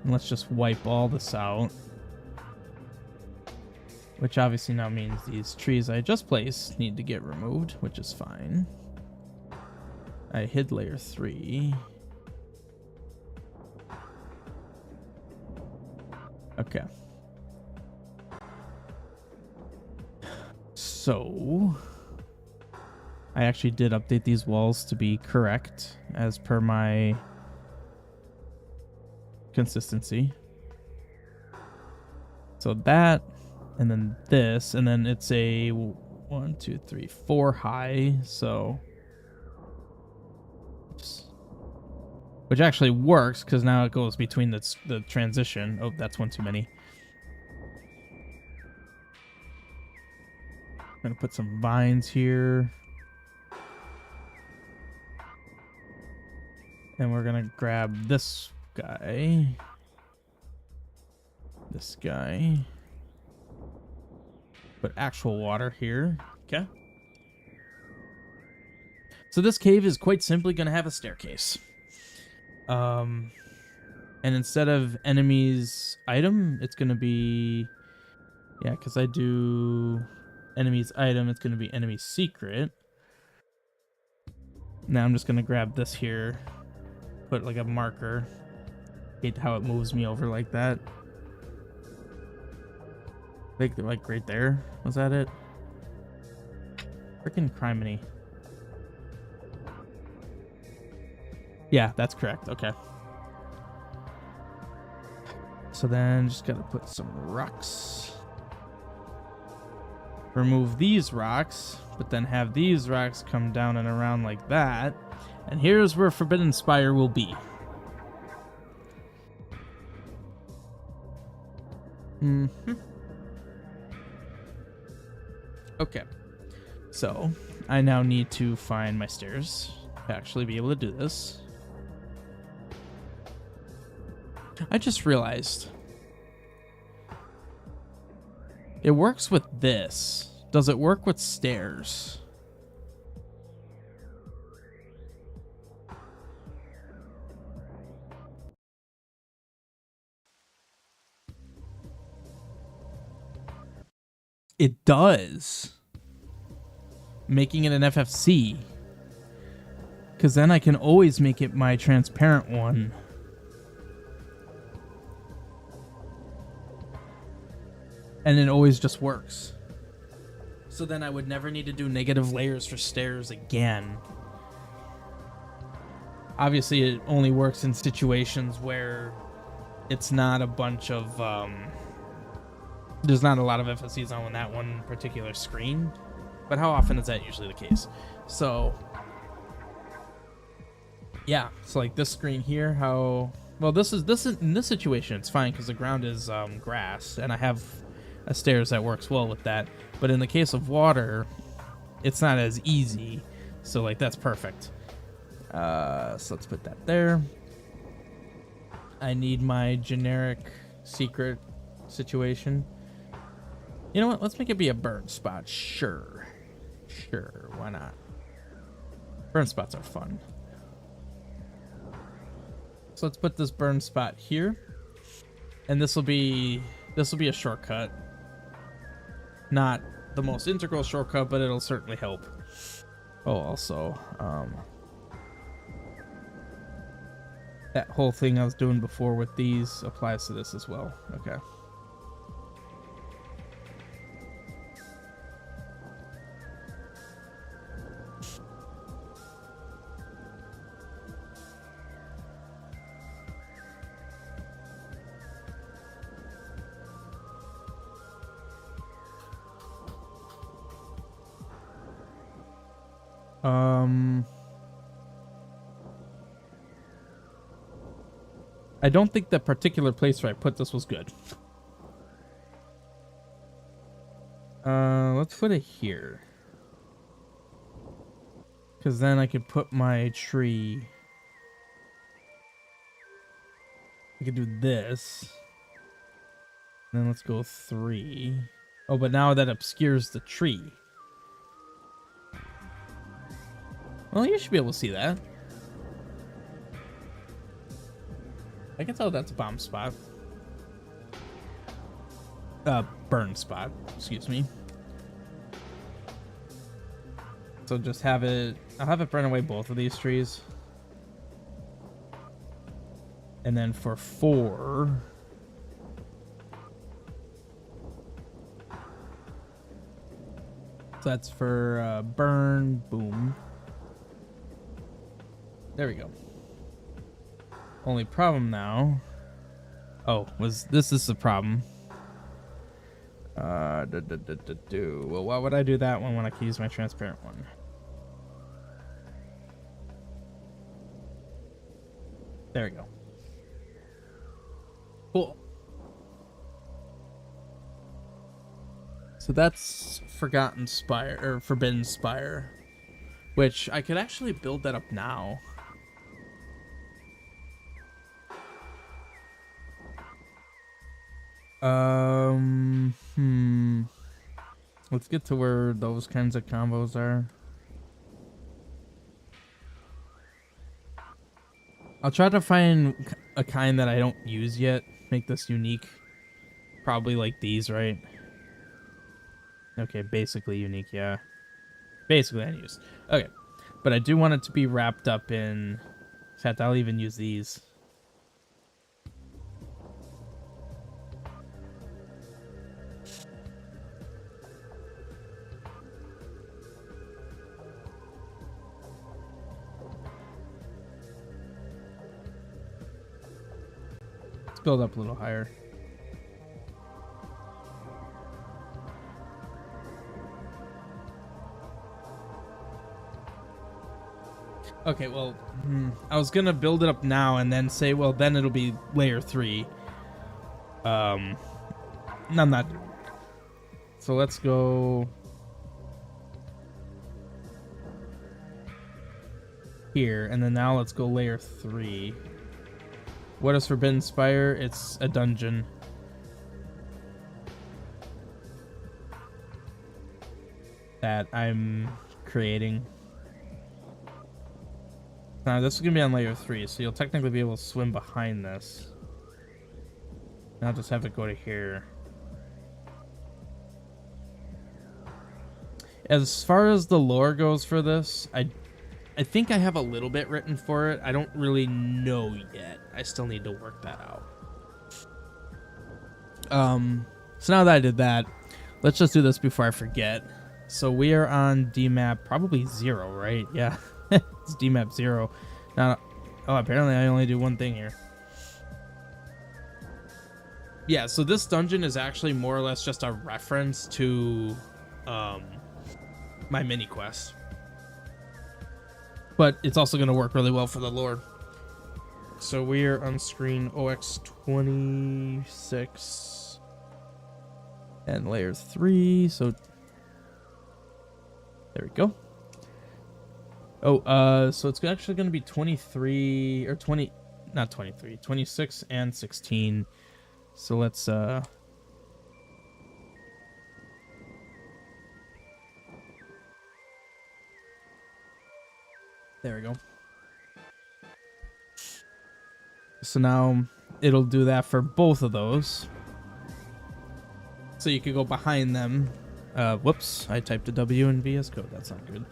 S1: And let's just wipe all this out. Which obviously now means these trees I just placed need to get removed, which is fine. I hid layer 3. Okay. So I actually did update these walls to be correct as per my consistency. So that, and then this, and then it's a 1, 2, 3, 4 high. So oops. which actually works because now it goes between the transition. Oh, that's one too many. I'm gonna put some vines here. And we're gonna grab this guy. This guy. Put actual water here. Okay. So this cave is quite simply gonna have a staircase. And instead of enemies item, it's gonna be, yeah, because I do enemies item, it's gonna be enemy secret. Now I'm just gonna grab this here, put like a marker. Hate how it moves me over like that. I think like right there. Was that it? Freaking criminy. Yeah, that's correct. Okay. So then just gotta put some rocks. Remove these rocks, but then have these rocks come down and around like that. And here's where Forbidden Spire will be. Okay. So, I now need to find my stairs to actually be able to do this. I just realized it works with this. Does it work with stairs? It does. Making it an FFC. Because then I can always make it my transparent one. And it always just works. So then I would never need to do negative layers for stairs again. Obviously, it only works in situations where it's not a bunch of... there's not a lot of FFCs on that one particular screen. But how often is that usually the case? So... yeah, so like this screen here, how... well, this in this situation, it's fine because the ground is grass, and I have a stairs that works well with that. But in the case of water, it's not as easy. So like that's perfect. So let's put that there. I need my generic secret situation. You know what? Let's make it be a burn spot. Sure. Sure, why not? Burn spots are fun. So let's put this burn spot here. And this will be a shortcut. Not the most integral shortcut, but it'll certainly help. Oh, also, that whole thing I was doing before with these applies to this as well. Okay. I don't think the particular place where I put this was good. Let's put it here. Because then I could put my tree. I could do this. And then let's go 3. Oh, but now that obscures the tree. Well, you should be able to see that. I can tell that's a bomb spot. Burn spot, excuse me. So just have it, I'll have it burn away both of these trees. And then for 4, so that's for burn, boom. There we go. Only problem now. Oh, this is the problem. Well, why would I do that one when I can use my transparent one? There we go. Cool. So that's Forgotten Spire, or Forbidden Spire, which I could actually build that up now. Let's get to where those kinds of combos are. I'll try to find a kind that I don't use yet. Make this unique. Probably like these, right? Okay, basically unique, yeah. Basically unused. Okay. But I do want it to be wrapped up in... In fact, I'll even use these. Let's build up a little higher. Okay, well, I was gonna build it up now and then say, well, then it'll be layer 3. I'm not. So let's go here, and then now let's go layer 3. What is Forbidden Spire? It's a dungeon. That I'm creating. Now this is gonna be on layer 3, so you'll technically be able to swim behind this. And I'll just have it go to here. As far as the lore goes for this, I think I have a little bit written for it. I don't really know yet. I still need to work that out. So now that I did that, let's just do this before I forget. So we are on DMAP probably 0, right? Yeah, it's DMAP 0. Now, oh, apparently I only do one thing here. Yeah, so this dungeon is actually more or less just a reference to my mini quest. But it's also going to work really well for the lore. So we are on screen OX26 and layer 3. So there we go. Oh, so it's actually going to be 23 or 20, not 23, 26 and 16. So let's there we go. So now it'll do that for both of those. So you could go behind them. Whoops, I typed a W in VS Code. That's not good.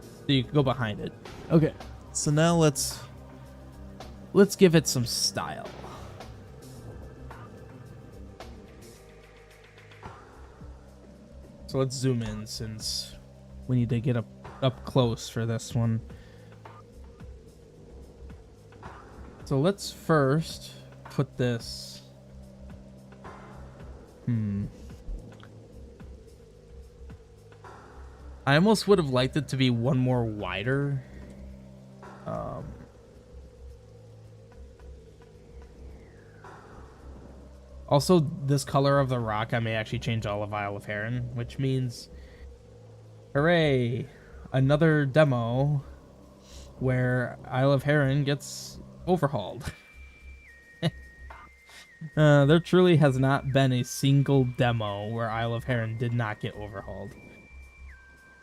S1: So you can go behind it. Okay, so now let's give it some style. So let's zoom in since we need to get up close for this one. So let's first put this. I almost would have liked it to be one more wider. Also, this color of the rock, I may actually change all of Isle of Heron, which means, hooray, another demo where Isle of Heron gets overhauled. There truly has not been a single demo where Isle of Heron did not get overhauled.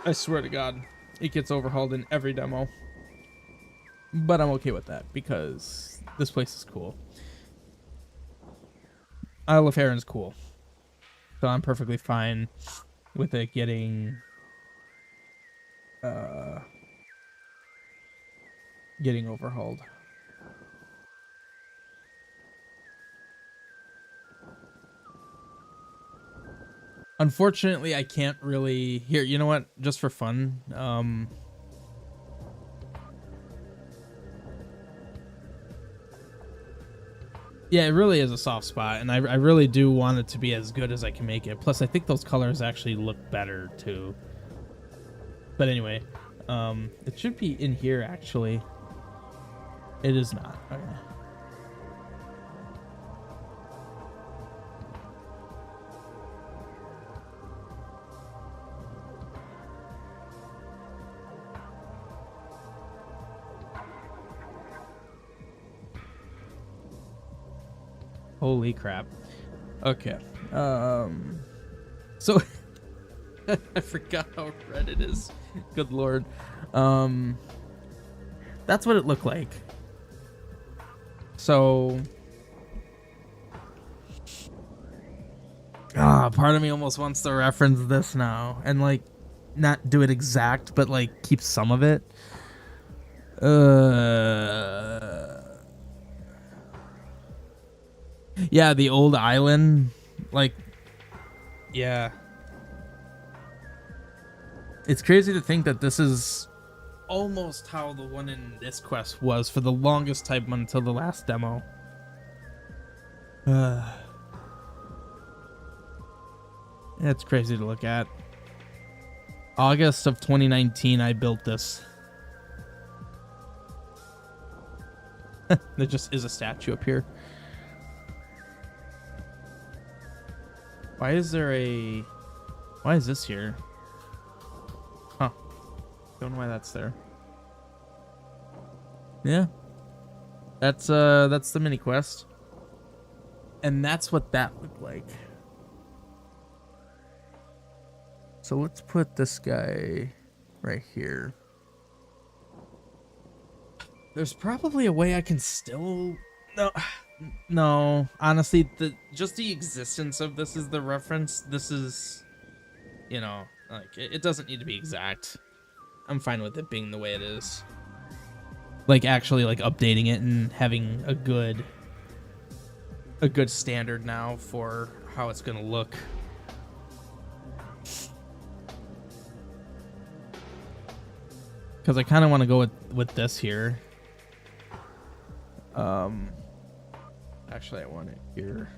S1: I swear to God, it gets overhauled in every demo. But I'm okay with that because this place is cool. Isle of Heron's cool. So I'm perfectly fine with it getting overhauled. Unfortunately, I can't really... Here, you know what? Just for fun. Yeah, it really is a soft spot, and I really do want it to be as good as I can make it. Plus, I think those colors actually look better, too. But anyway, it should be in here, actually. It is not. Okay. Holy crap. Okay. So I forgot how red it is. Good lord. That's what it looked like. So part of me almost wants to reference this now and like not do it exact, but like keep some of it. Yeah, the old island, like, yeah. It's crazy to think that this is almost how the one in this quest was for the longest time until the last demo. It's crazy to look at. August of 2019, I built this. There just is a statue up here. Why is this here? Huh. Don't know why that's there. Yeah. That's the mini quest. And that's what that looked like. So let's put this guy right here. There's probably a way I can still... No, honestly, just the existence of this is the reference. This is, you know, like, it doesn't need to be exact. I'm fine with it being the way it is. Like, actually, like, updating it and having a good standard now for how it's gonna look. Because I kind of want to go with this here. Actually, I want it here.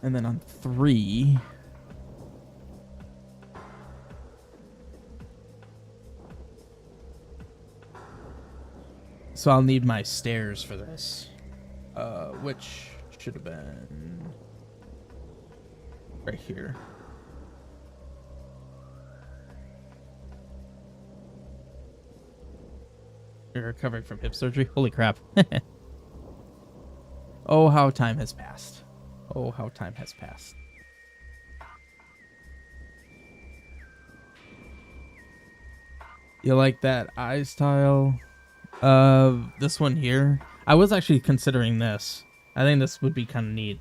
S1: And then on 3... So I'll need my stairs for this. Which should have been right here. You're recovering from hip surgery? Holy crap. Oh, how time has passed. Oh, how time has passed. You like that eyes tile? This one here. I was actually considering this. I think this would be kind of neat.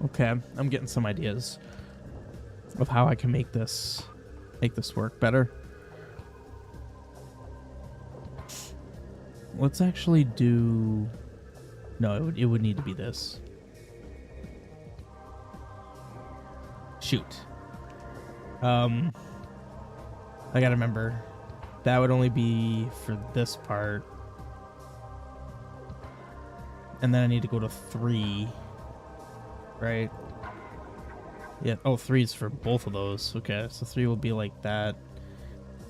S1: Okay, I'm getting some ideas of how I can make this work better. Let's actually do... No, it would need to be this. Shoot. I gotta remember. That would only be for this part. And then I need to go to 3. Right? Yeah. Oh, 3 is for both of those. Okay, so 3 will be like that.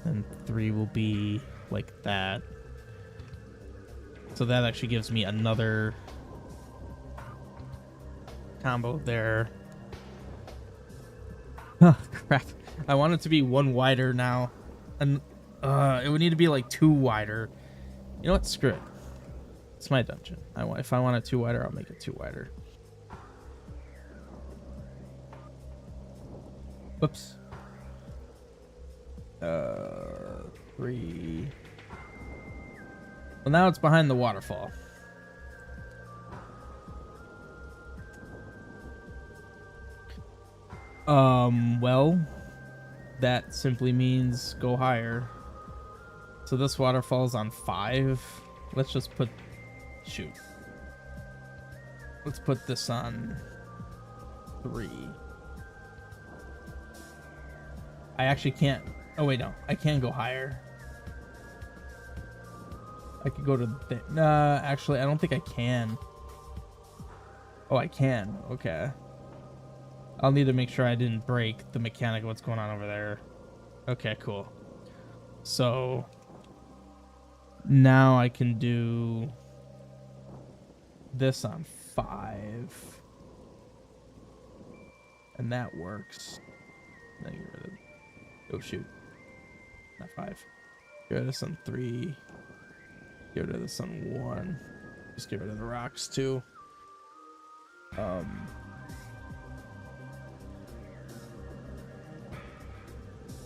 S1: And 3 will be like that. So that actually gives me another combo there. Oh, crap. I want it to be 1 wider now. And it would need to be like 2 wider. You know what? Screw it. It's my dungeon. If I want it 2 wider, I'll make it 2 wider. Whoops. 3. Well, now it's behind the waterfall. Well, that simply means go higher. So this waterfall's on 5. Let's just put... Shoot. Let's put this on 3. I actually can't... Oh, wait, no. I can go higher. I could go to... Nah, actually, I don't think I can. Oh, I can. Okay. I'll need to make sure I didn't break the mechanic of what's going on over there. Okay, cool. So... now I can do... this on 5. And that works. Then get rid of... oh, shoot. Not 5. Get rid of this on 3. Get rid of this on 1. Just get rid of the rocks, too.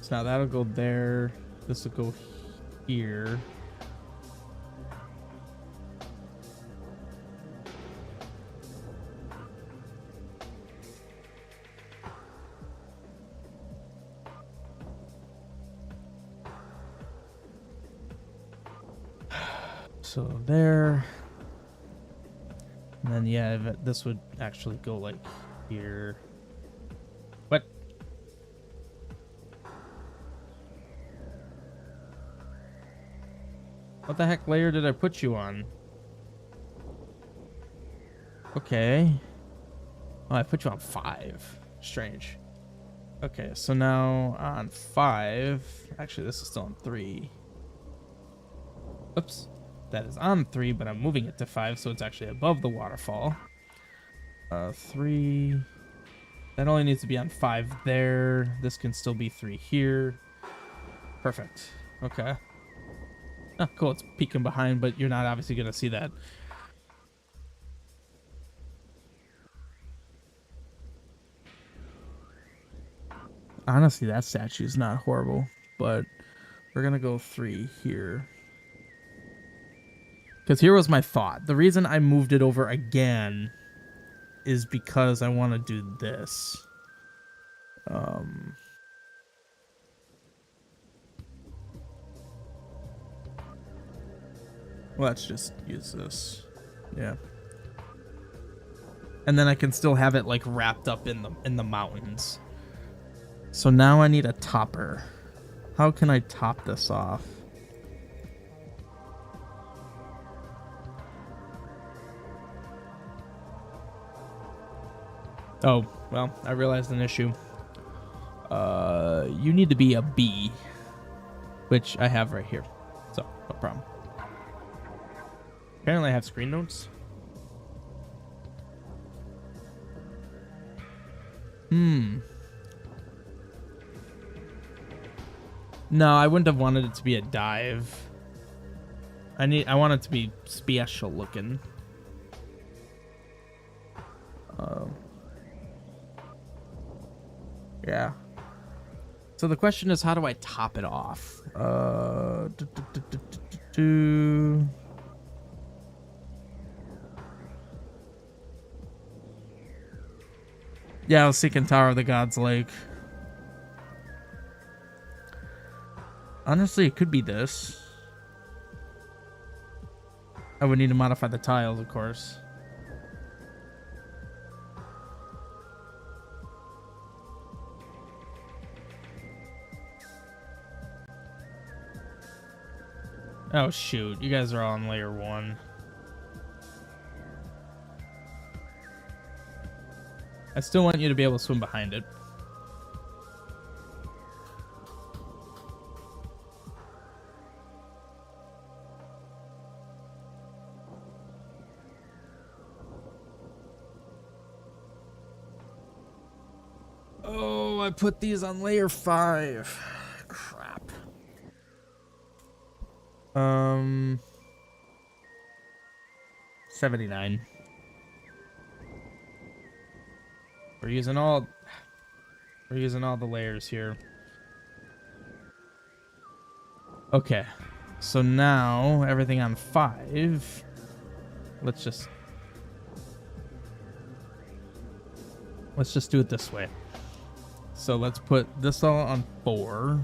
S1: So now that'll go there. This will go here. So there. And then, yeah, this would actually go like here. What? What the heck layer did I put you on? Okay. Oh, I put you on 5. Strange. Okay, so now on 5. Actually, this is still on 3. Oops. That is on 3, but I'm moving it to 5, so it's actually above the waterfall. 3. That only needs to be on 5 there. This can still be 3 here. Perfect. Okay. Oh, cool. It's peeking behind, but you're not obviously going to see that. Honestly, that statue is not horrible, but we're going to go 3 here. Because here was my thought. The reason I moved it over again is because I want to do this. Let's just use this. Yeah. And then I can still have it like wrapped up in the mountains. So now I need a topper. How can I top this off? Oh, well, I realized an issue. You need to be a B, which I have right here. So, no problem. Apparently I have screen notes. No, I wouldn't have wanted it to be a dive. I want it to be special looking. Yeah. So the question is, how do I top it off? Yeah, I was thinking Tower of the Gods Lake. Honestly, it could be this. I would need to modify the tiles, of course. Oh, shoot. You guys are all on layer 1. I still want you to be able to swim behind it. Oh, I put these on layer 5. Crap. 79. We're using all the layers here. Okay. So now everything on 5. Let's just do it this way. So let's put this all on 4.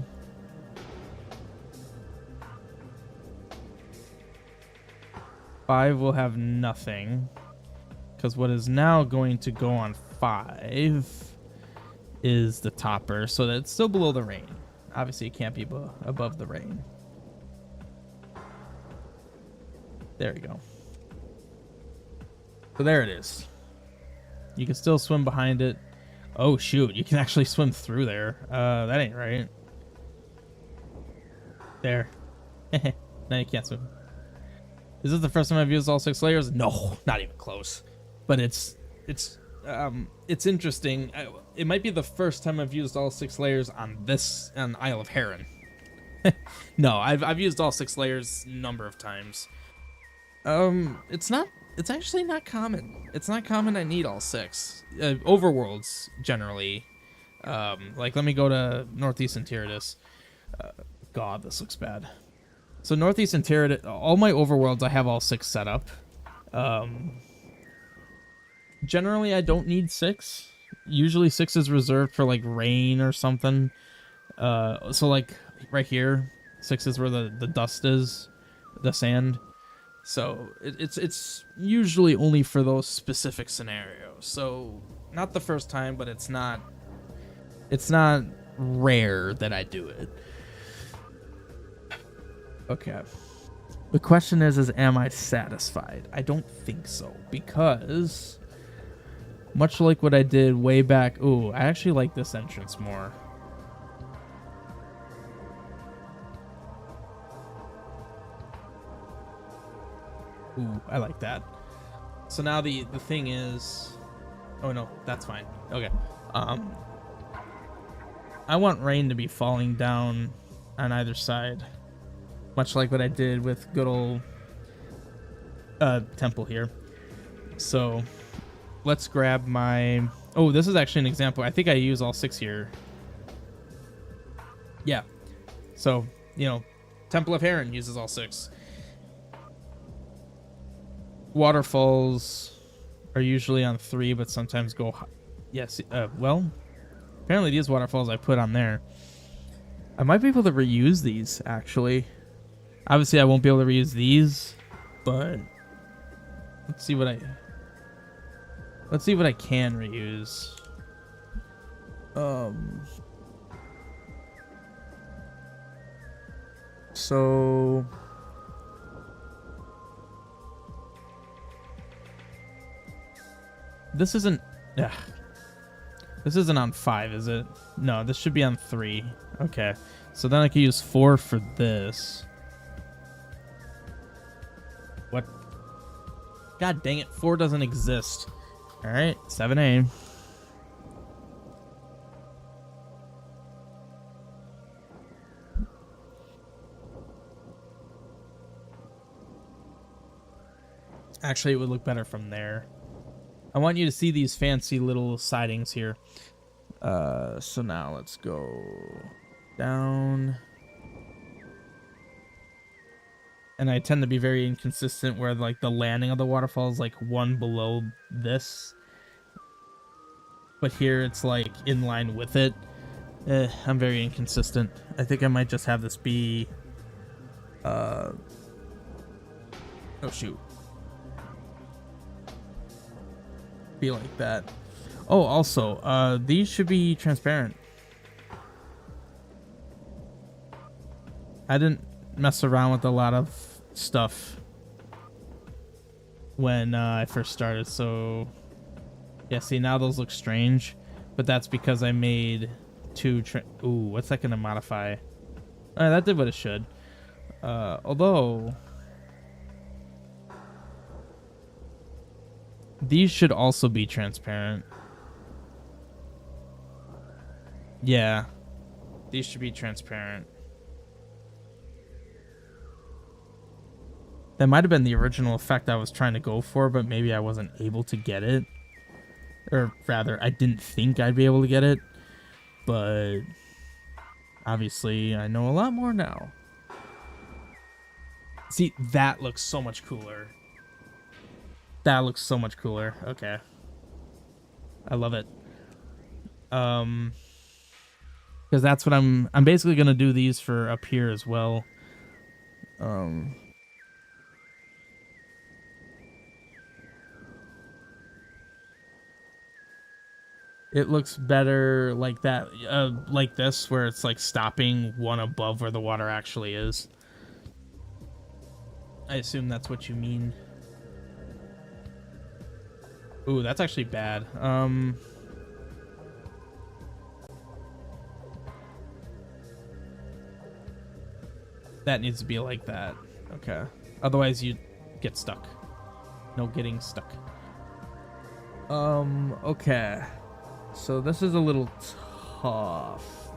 S1: 5 will have nothing. Because what is now going to go on 5 is the topper. So that's still below the rain. Obviously, it can't be above the rain. There we go. So there it is. You can still swim behind it. Oh, shoot. You can actually swim through there. That ain't right. There. Now you can't swim. Is this the first time I've used all 6 layers? No, not even close. But it's interesting. It might be the first time I've used all 6 layers on Isle of Heron. No, I've used all 6 layers a number of times. It's actually not common. It's not common I need all 6. Overworlds generally. Like let me go to Northeastern Tyrannus. God, this looks bad. So Northeastern Tyrannus, all my overworlds I have all 6 set up. Generally I don't need 6. Usually 6 is reserved for like rain or something. So like right here, 6 is where the dust is, the sand. So it's usually only for those specific scenarios. So not the first time, but it's not rare that I do it. Okay. The question is am I satisfied? I don't think so, because much like what I did way back, ooh, I actually like this entrance more. Ooh, I like that. So now the thing is, oh no, that's fine. Okay. I want rain to be falling down on either side, much like what I did with good old temple here. So let's grab my, oh, this is actually an example. I think I use all 6 here. Yeah. So, you know, Temple of Heron uses all 6. Waterfalls are usually on 3, but sometimes go yes. Well, apparently these waterfalls I put on there. I might be able to reuse these, actually. Obviously, I won't be able to reuse these, but let's see what I can reuse. So this isn't on 5, is it? No, this should be on 3. Okay. So then I can use 4 for this. What? God dang it, 4 doesn't exist. Alright, 7A. Actually, it would look better from there. I want you to see these fancy little sidings here. So now let's go down. And I tend to be very inconsistent where like the landing of the waterfall is like 1 below this. But here it's like in line with it. I'm very inconsistent. I think I might just have this be... Oh shoot. Be like that. Oh, also, these should be transparent. I didn't mess around with a lot of stuff when I first started, so yeah, see, now those look strange, but that's because I made 2 ooh, what's that gonna modify? That did what it should. Although these should also be transparent. Yeah, these should be transparent. That might have been the original effect I was trying to go for, but maybe I wasn't able to get it. Or rather, I didn't think I'd be able to get it. But obviously, I know a lot more now. See, that looks so much cooler. That looks so much cooler. Okay. I love it. Because that's what I'm basically going to do these for up here as well. It looks better like that, like this, where it's like stopping one above where the water actually is. I assume that's what you mean. Ooh, that's actually bad. That needs to be like that. Okay. Otherwise, you get stuck. No getting stuck. Okay. So this is a little tough.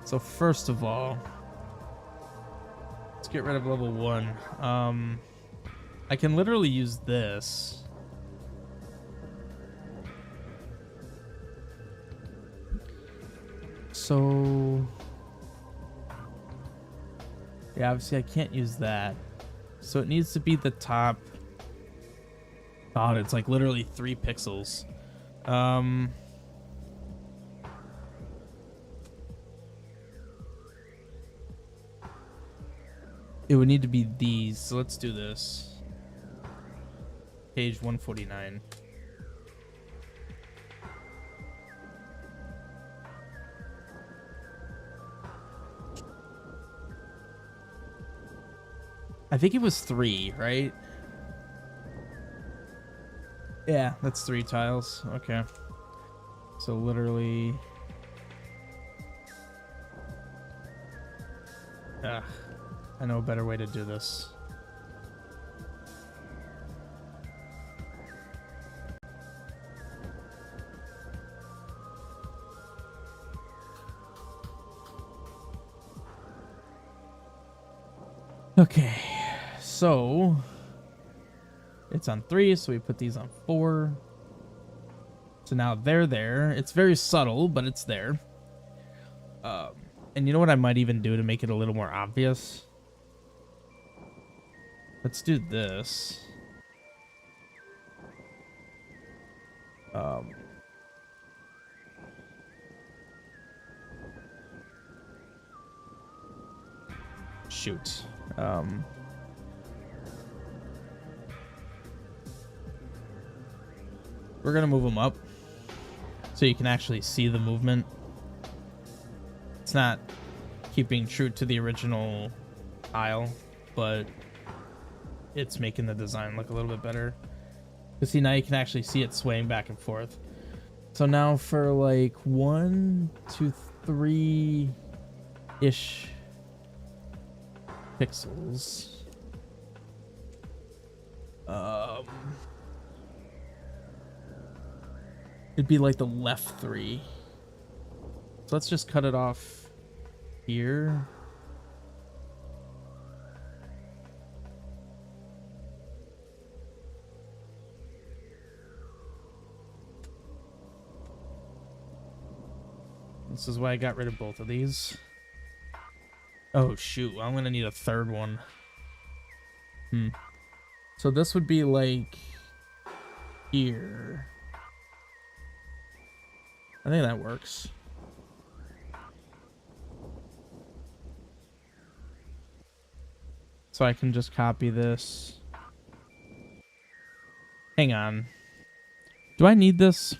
S1: So first of all, let's get rid of level 1. I can literally use this. So yeah, obviously I can't use that. So it needs to be the top. God, it's like literally 3 pixels. It would need to be these. So let's do this. Page 149. I think it was 3, right? Yeah, that's 3 tiles. Okay. So literally... Ugh. I know a better way to do this. Okay, so it's on 3, so we put these on 4. So now they're there. It's very subtle, but it's there. And you know what I might even do to make it a little more obvious? Let's do this. Shoot. We're gonna move them up so you can actually see the movement. It's not keeping true to the original tile, but it's making the design look a little bit better. Because see, now you can actually see it swaying back and forth. So now for like 1, 2, 3-ish pixels. It'd be like the left 3. So let's just cut it off here. This is why I got rid of both of these. Oh shoot, I'm gonna need a third one. So this would be like here. I think that works. So I can just copy this. Hang on. Do I need this?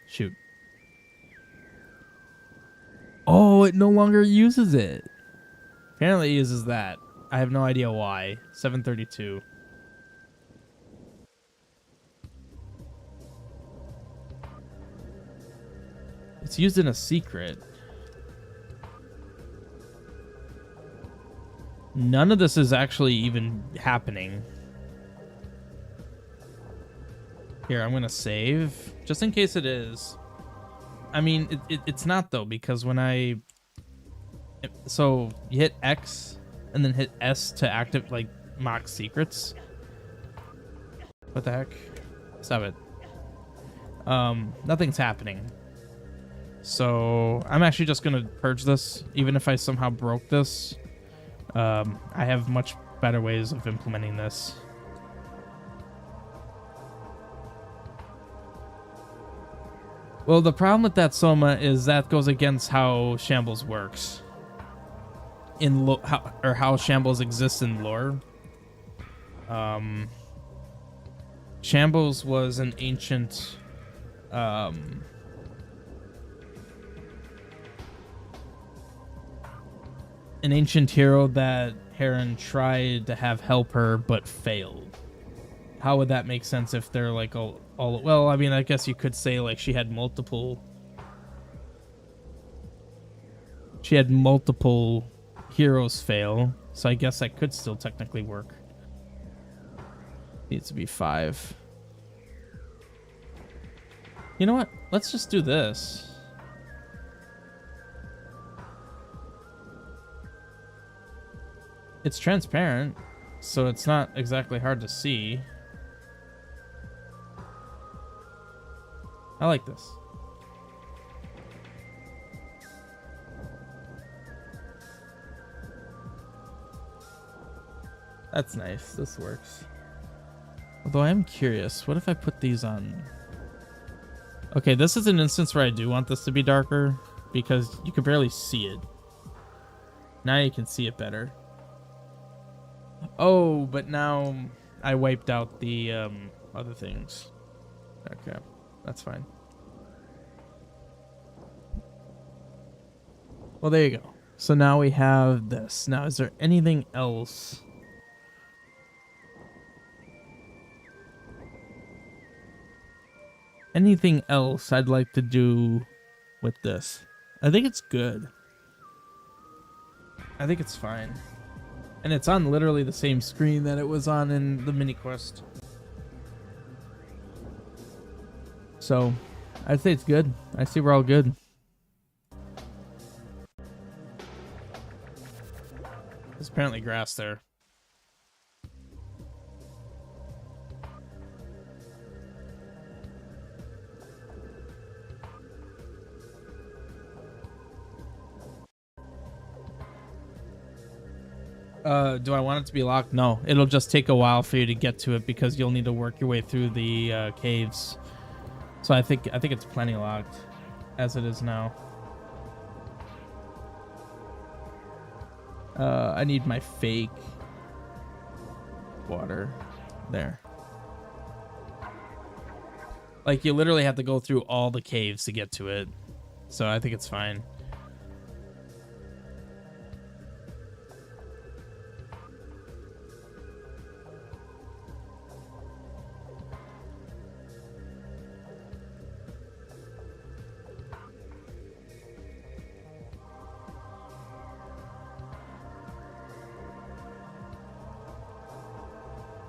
S1: Shoot. Oh, it no longer uses it. Apparently it uses that. I have no idea why. 732. It's used in a secret. None of this is actually even happening. Here, I'm gonna save. Just in case it is. I mean, it's not though, because when I... So, you hit X, and then hit S to active, like, mock secrets. What the heck? Stop it. Nothing's happening. So, I'm actually just gonna purge this, even if I somehow broke this. I have much better ways of implementing this. Well, the problem with that, Soma, is that goes against how Shambles works. How Shambles exists in lore. Shambles was an ancient, um, hero that Heron tried to have help her but failed. How would that make sense if they're like all well, I mean, I guess you could say like she had multiple heroes fail, so I guess that could still technically work. Needs to be 5. You know what? Let's just do this. It's transparent, so it's not exactly hard to see. I like this. That's nice. This works. Although I am curious, what if I put these on? Okay, this is an instance where I do want this to be darker because you can barely see it. Now you can see it better. Oh, but now I wiped out the other things. Okay, that's fine. Well, there you go. So now we have this. Now, is there anything else? Anything else I'd like to do with this? I think it's good. I think it's fine. And it's on literally the same screen that it was on in the mini quest. So, I'd say it's good. I see we're all good. There's apparently grass there. Do I want it to be locked? No, it'll just take a while for you to get to it because you'll need to work your way through the caves. So I think it's plenty locked as it is now. I need my fake water there. Like, you literally have to go through all the caves to get to it. So I think it's fine.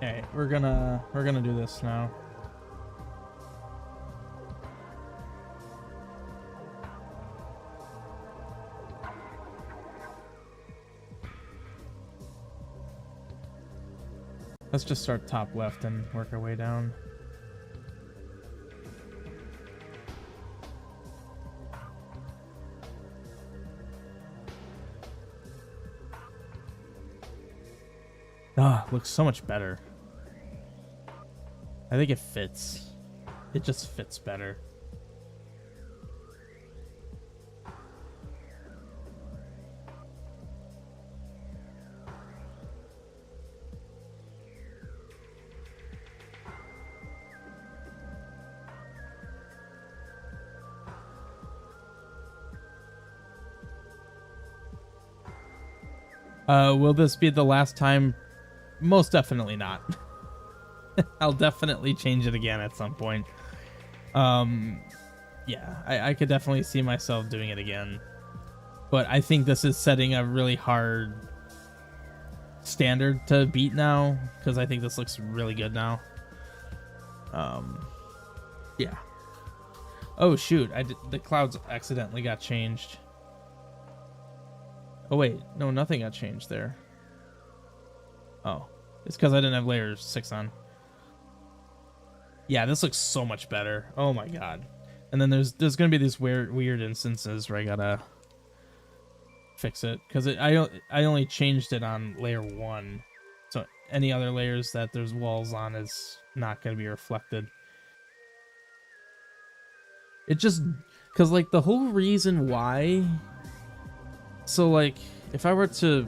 S1: Okay, we're gonna do this now. Let's just start top left and work our way down. Ah, looks so much better. I think it fits. It just fits better. Will this be the last time? Most definitely not. I'll definitely change it again at some point. Yeah, I could definitely see myself doing it again. But I think this is setting a really hard standard to beat now, because I think this looks really good now. Yeah. Oh shoot, the clouds accidentally got changed. Oh wait, no, nothing got changed there. Oh, it's because I didn't have layer 6 on. Yeah, this looks so much better. Oh my god. And then there's gonna be these weird instances where I gotta fix it, because I only changed it on layer 1, so any other layers that there's walls on is not gonna be reflected. It just, because like the whole reason why, so like if I were to,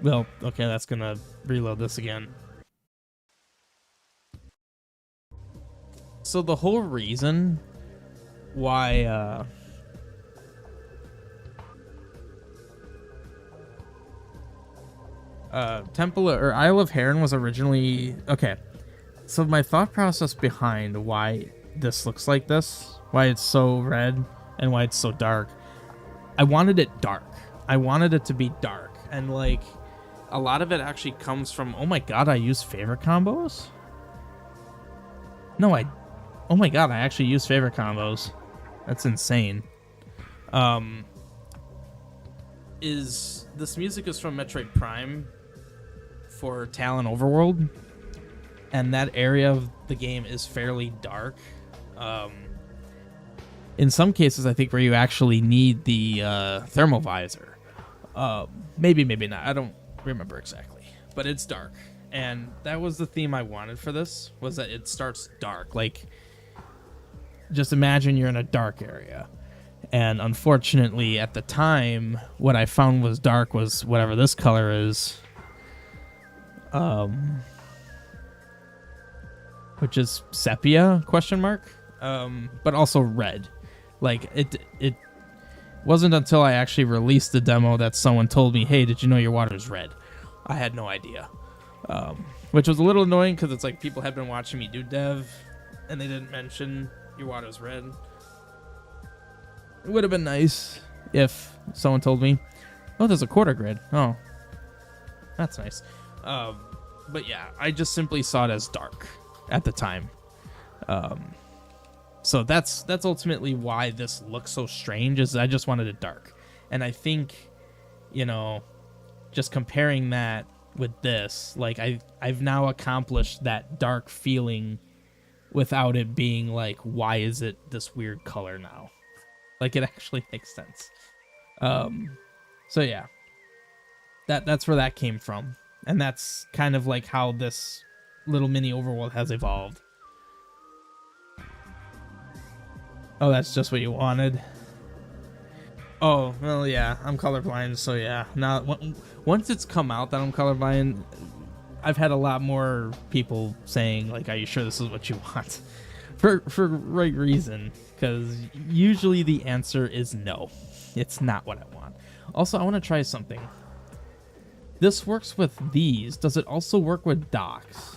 S1: well, okay, that's gonna reload this again. So the whole reason why Temple or Isle of Heron was originally okay. So my thought process behind why this looks like this, why it's so red and why it's so dark. I wanted it dark. I wanted it to be dark, and like a lot of it actually comes from. Oh my god, I use favorite combos. No, oh my god, I actually use favorite combos. That's insane. This music is from Metroid Prime for Talon Overworld, and that area of the game is fairly dark. In some cases, I think where you actually need the thermal visor. Maybe not. I don't remember exactly, but it's dark. And that was the theme I wanted for this, was that it starts dark. Like, just imagine you're in a dark area. And unfortunately, at the time, what I found was dark was whatever this color is. Which is sepia, question mark? But also red. Like, it wasn't until I actually released the demo that someone told me, hey, did you know your water's red? I had no idea. Which was a little annoying because it's like people had been watching me do dev and they didn't mention your water's red. It would have been nice if someone told me, oh, there's a quarter grid. Oh, that's nice. But yeah, I just simply saw it as dark at the time. So that's ultimately why this looks so strange, is I just wanted it dark. And I think, you know, just comparing that with this, like I've now accomplished that dark feeling without it being like, why is it this weird color now? Like, it actually makes sense. So yeah, that's where that came from. And that's kind of like how this little mini overworld has evolved. Oh, that's just what you wanted. Oh, well, yeah, I'm colorblind, so yeah. Now, once it's come out that I'm colorblind, I've had a lot more people saying, like, are you sure this is what you want? For right reason, because usually the answer is no. It's not what I want. Also, I want to try something. This works with these. Does it also work with docks?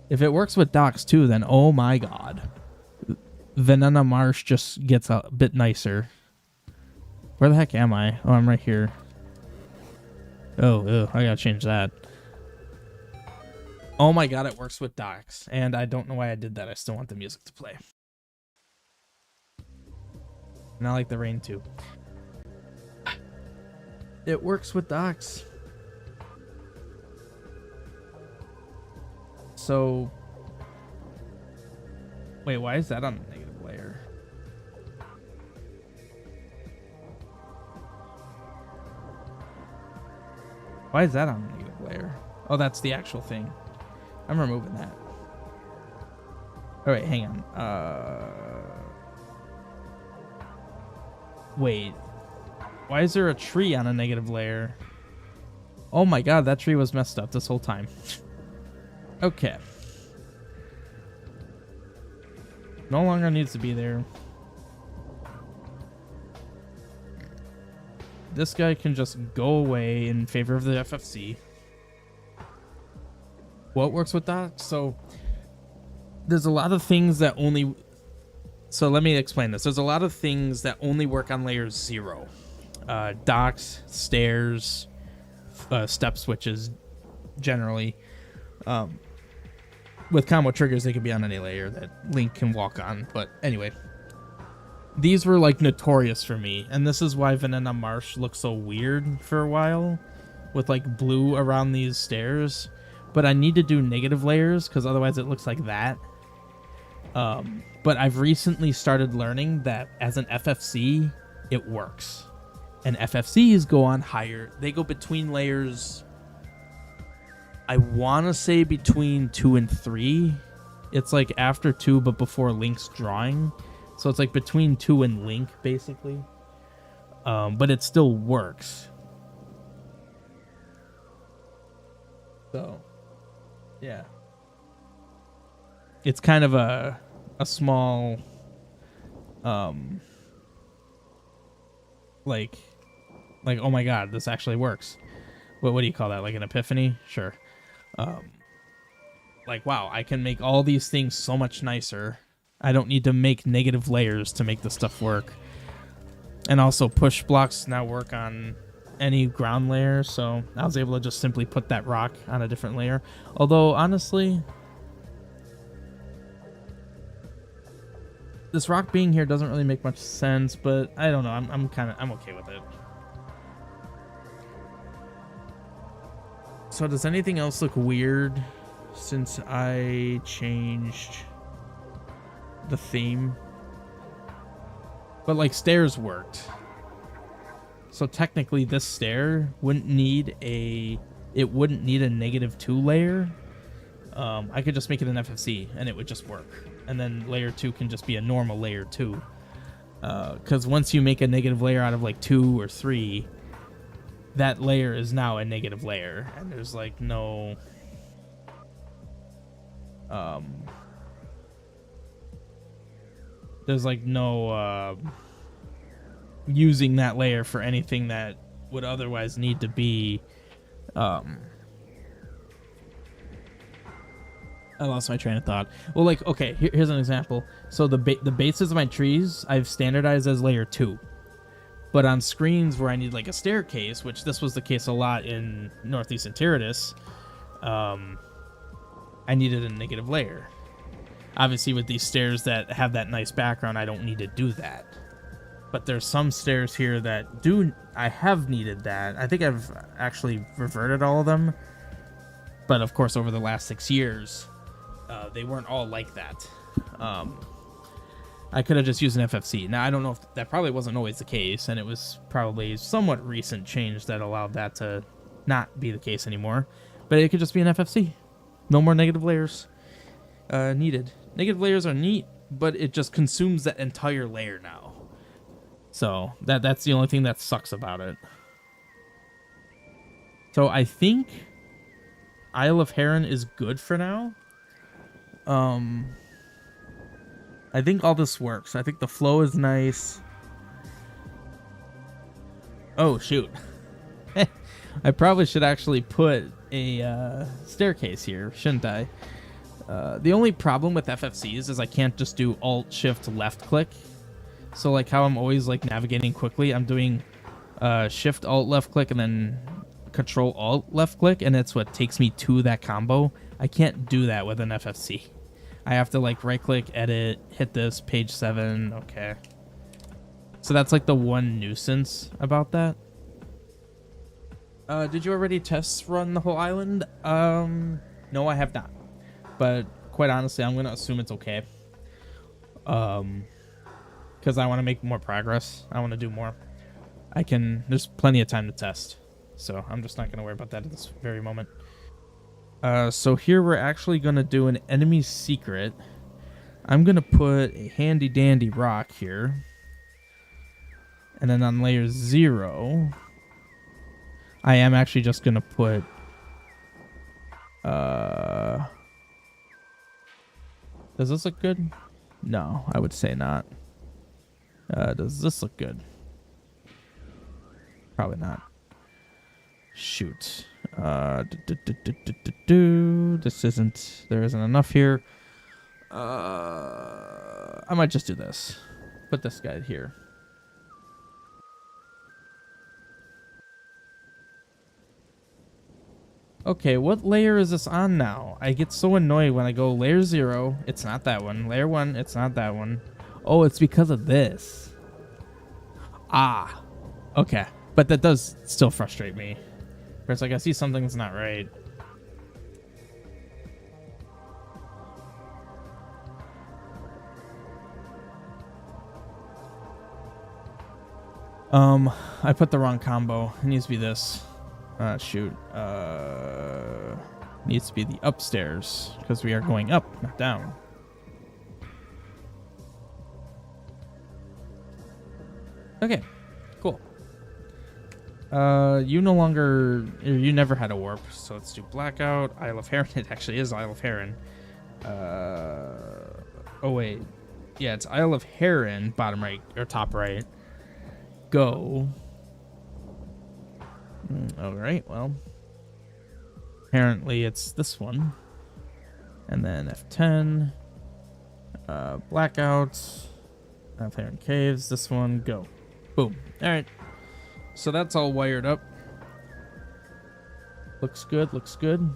S1: If it works with docks too, then oh my god. Venena Marsh just gets a bit nicer. Where the heck am I? Oh, I'm right here. Oh, I gotta change that. Oh my god, it works with docks. And I don't know why I did that. I still want the music to play. And I like the rain too. It works with docks. So... Wait, why is that on the negative layer? Why is that on the negative layer? Oh, that's the actual thing. I'm removing that. Oh, wait, hang on. Wait. Why is there a tree on a negative layer? Oh my god, that tree was messed up this whole time. Okay. No longer needs to be there. This guy can just go away in favor of the FFC. What works with that? So there's a lot of things that only... So let me explain this. There's a lot of things that only work on layer 0. Docks, stairs, step switches, generally. With combo triggers, they could be on any layer that Link can walk on. But anyway, these were like notorious for me. And this is why Venena Marsh looks so weird for a while, with like blue around these stairs. But I need to do negative layers because otherwise it looks like that. But I've recently started learning that as an FFC, it works. And FFCs go on higher. They go between layers... I want to say between 2 and 3. It's like after 2, but before Link's drawing. So it's like between 2 and Link, basically. But it still works. So, yeah. it's kind of a small, like oh my god, this actually works. What do you call that? Like an epiphany? Sure. Like, wow, I can make all these things so much nicer. I don't need to make negative layers to make the stuff work. And also push blocks now work on any ground layer, so I was able to just simply put that rock on a different layer. Although, honestly, this rock being here doesn't really make much sense, but I don't know. I'm okay with it. So does anything else look weird since I changed the theme? But like stairs worked. So technically this stair wouldn't need a -2 layer. I could just make it an FFC and it would just work. And then layer 2 can just be a normal layer 2. Because once you make a negative layer out of like 2 or 3, that layer is now a negative layer. And there's like no... there's like no using that layer for anything that would otherwise need to be I lost my train of thought. Well, like, okay, here's an example. So the bases of my trees I've standardized as layer 2, but on screens where I need like a staircase, which this was the case a lot in Northeastern Tyrannus, I needed a negative layer. Obviously, with these stairs that have that nice background, I don't need to do that. But there's some stairs here that I have needed that. I think I've actually reverted all of them. But of course, over the last 6 years, they weren't all like that. I could have just used an FFC. Now, I don't know if that probably wasn't always the case, and it was probably somewhat recent change that allowed that to not be the case anymore. But it could just be an FFC. No more negative layers needed. Negative layers are neat, but it just consumes that entire layer now. So that's the only thing that sucks about it. So I think Isle of Heron is good for now. I think all this works. I think the flow is nice. Oh, shoot. I probably should actually put a staircase here, shouldn't I? The only problem with FFCs is I can't just do Alt-Shift left-click. So like how I'm always like navigating quickly, I'm doing Shift-Alt left-click and then Control-Alt left-click, and it's what takes me to that combo. I can't do that with an FFC. I have to like right-click, edit, hit this, page 7, okay. So that's like the one nuisance about that. Did you already test run the whole island? No, I have not. But quite honestly, I'm going to assume it's okay. Because I want to make more progress. I want to do more. There's plenty of time to test. So I'm just not going to worry about that at this very moment. So here we're actually going to do an enemy secret. I'm going to put a handy dandy rock here. And then on layer 0, I am actually just going to put... Does this look good? No, I would say not. Does this look good? Probably not. Shoot. This isn't... There isn't enough here. I might just do this. Put this guy here. Okay, what layer is this on now? I get so annoyed when I go layer 0. It's not that one. Layer 1. It's not that one. Oh, it's because of this. Ah. Okay. But that does still frustrate me. Where it's like I see something's not right. I put the wrong combo. It needs to be this. Shoot. Needs to be the upstairs because we are going up, not down. Okay, cool. You never had a warp, so let's do blackout. Isle of Heron. It actually is Isle of Heron. Oh wait, yeah, it's Isle of Heron, bottom right or top right. Go. All right, well, apparently it's this one, and then F10. Blackouts. Isle of Heron Caves. This one. Go. Boom. All right. So that's all wired up. Looks good. Looks good.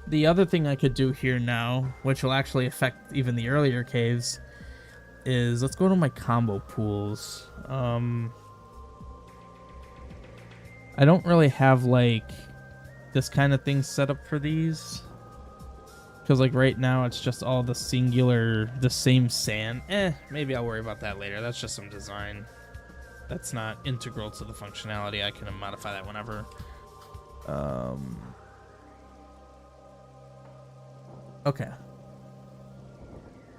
S1: The other thing I could do here now, which will actually affect even the earlier caves, is let's go to my combo pools. I don't really have like this kind of thing set up for these, because like right now it's just all the same sand. Maybe I'll worry about that later. That's just some design. That's not integral to the functionality. I can modify that whenever. Okay.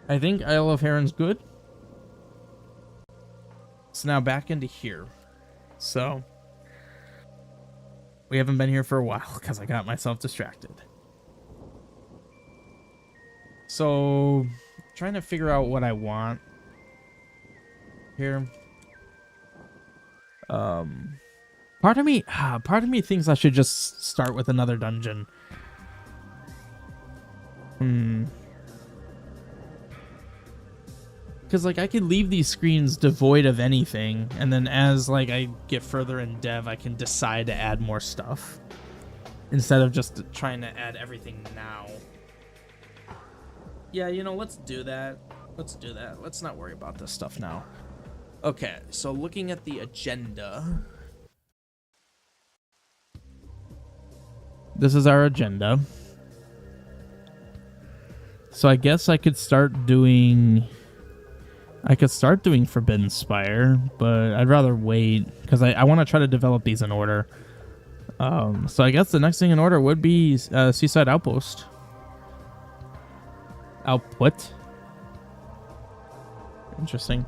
S1: I think Isle of Heron's good. So now back into here. So we haven't been here for a while because I got myself distracted. So trying to figure out what I want here. Part of me thinks I should just start with another dungeon. Because like I could leave these screens devoid of anything, and then as like I get further in dev, I can decide to add more stuff instead of just trying to add everything now. Yeah, you know, let's do that. Let's do that. Let's not worry about this stuff now. Okay, so looking at the agenda. This is our agenda. So I guess I could start doing Forbidden Spire, but I'd rather wait because I want to try to develop these in order. So I guess the next thing in order would be Seaside Outpost. Output. Interesting.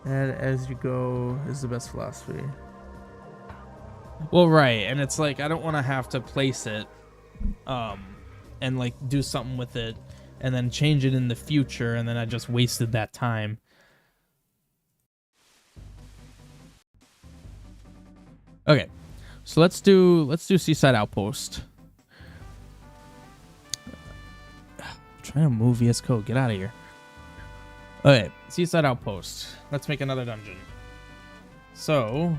S1: Add as you go is the best philosophy. Well, right, and it's like I don't want to have to place it, and like do something with it, and then change it in the future, and then I just wasted that time. Okay, so let's do Seaside Outpost. I'm trying to move VS Code. Get out of here. Okay, Seaside Outpost. Let's make another dungeon. So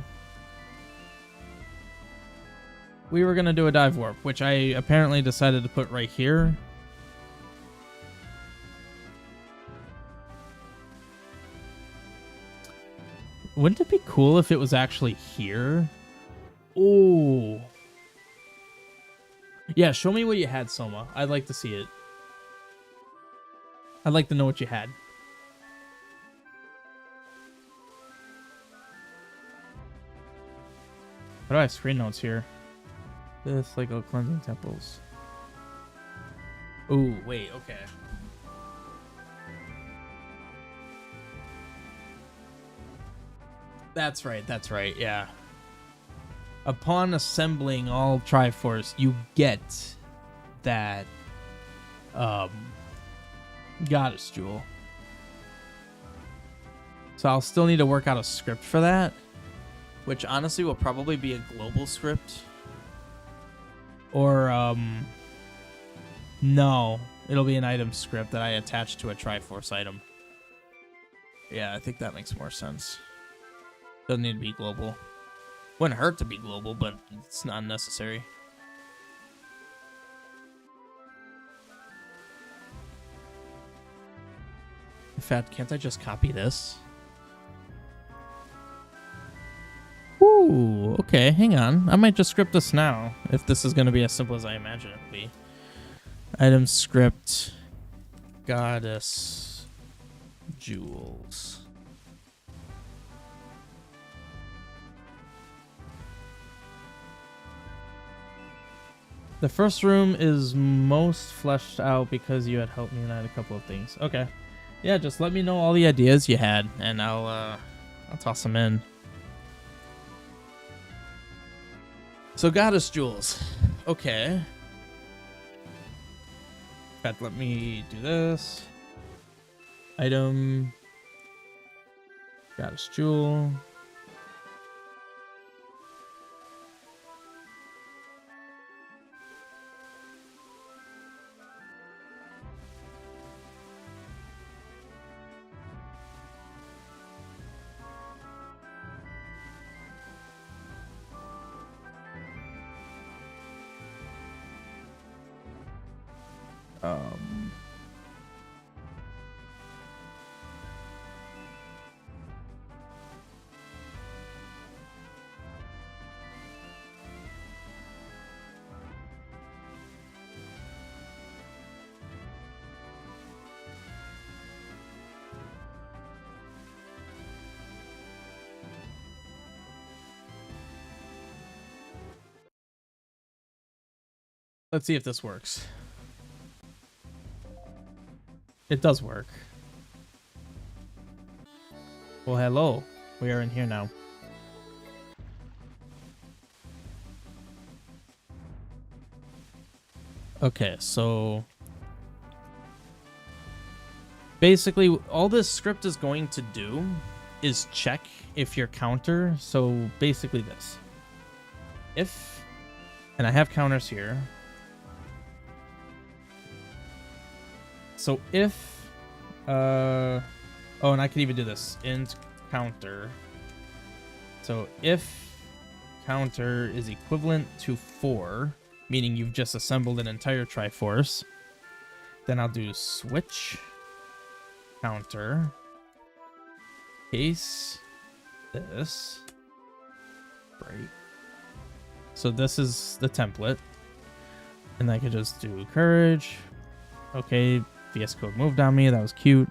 S1: we were gonna do a dive warp, which I apparently decided to put right here. Wouldn't it be cool if it was actually here? Oh. Yeah, show me what you had, Soma. I'd like to see it. I'd like to know what you had. How do I have screen notes here? This, like, cleansing temples. Ooh, wait, okay. That's right, yeah. Upon assembling all Triforce, you get that Goddess Jewel. So I'll still need to work out a script for that, which honestly will probably be a global script. Or, no, it'll be an item script that I attach to a Triforce item. Yeah, I think that makes more sense. Doesn't need to be global. Wouldn't hurt to be global, but it's not necessary. In fact, can't I just copy this? Ooh, okay, hang on. I might just script this now, if this is going to be as simple as I imagine it would be. Item script, Goddess Jewels. The first room is most fleshed out because you had helped me unite a couple of things. Okay. Yeah, just let me know all the ideas you had, and I'll toss them in. So Goddess Jewels. Okay. In fact, let me do this. Item. Goddess Jewel. Let's see if this works. It does work. Well, hello. We are in here now. Okay, so basically all this script is going to do is check if your counter, so basically this. If, and I have counters here. So if, oh, and I could even do this, int counter. So if counter is equivalent to 4, meaning you've just assembled an entire Triforce, then I'll do switch counter case this break. So this is the template, and I could just do courage. Okay, VS Code moved on me. That was cute.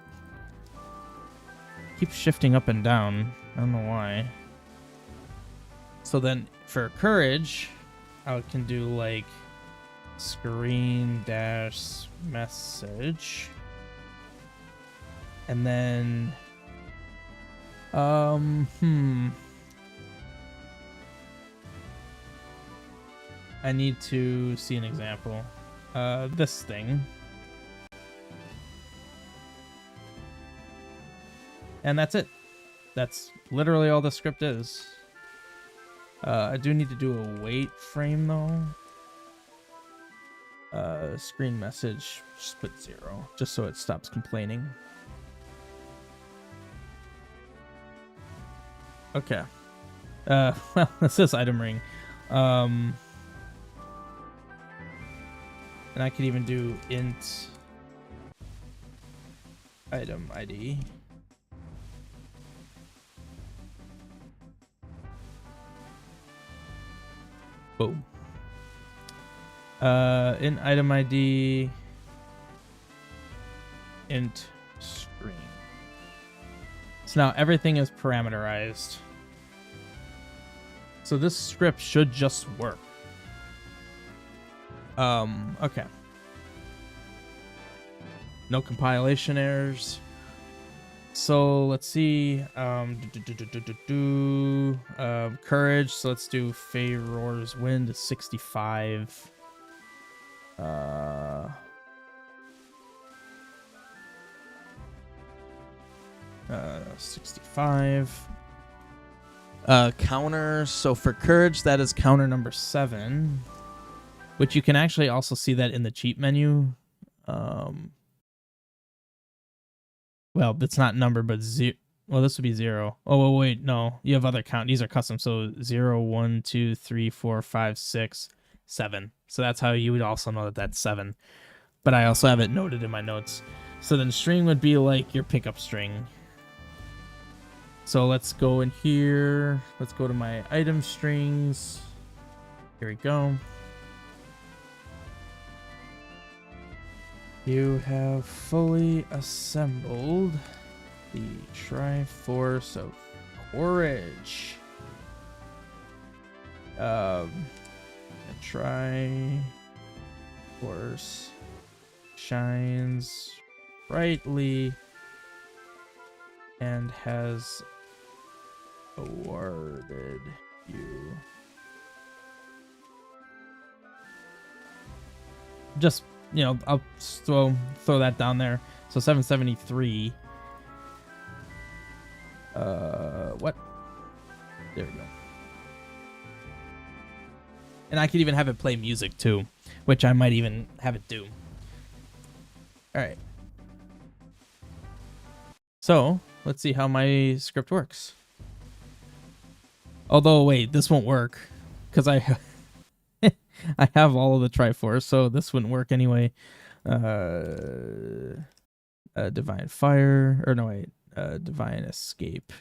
S1: Keeps shifting up and down. I don't know why. So then for courage, I can do like screen dash message, and then I need to see an example. This thing. And that's it. That's literally all the script is. I do need to do a wait frame though. Screen message, just put 0, just so it stops complaining. Okay. Well, this is item ring. And I could even do int item ID. Boom. In item ID, int string. So now everything is parameterized. So this script should just work. Okay. No compilation errors. So let's see. Courage. So let's do Faeror's Wind 65. 65. Counter. So for courage, that is counter number 7, which you can actually also see that in the cheat menu. Well, it's not number, but 0. Well, this would be 0. Oh, wait, no. You have other count. These are custom. So 0, 1, 2, 3, 4, 5, 6, 7. So that's how you would also know that that's 7. But I also have it noted in my notes. So then string would be like your pickup string. So let's go in here. Let's go to my item strings. Here we go. You have fully assembled the Triforce of Courage. Triforce shines brightly and has awarded you Just, you know, I'll throw that down there. So 773. What? There we go. And I could even have it play music too, which I might even have it do. All right. So let's see how my script works. Although, wait, this won't work because I have all of the Triforce, so this wouldn't work anyway. Divine Fire, or no, wait, Divine Escape.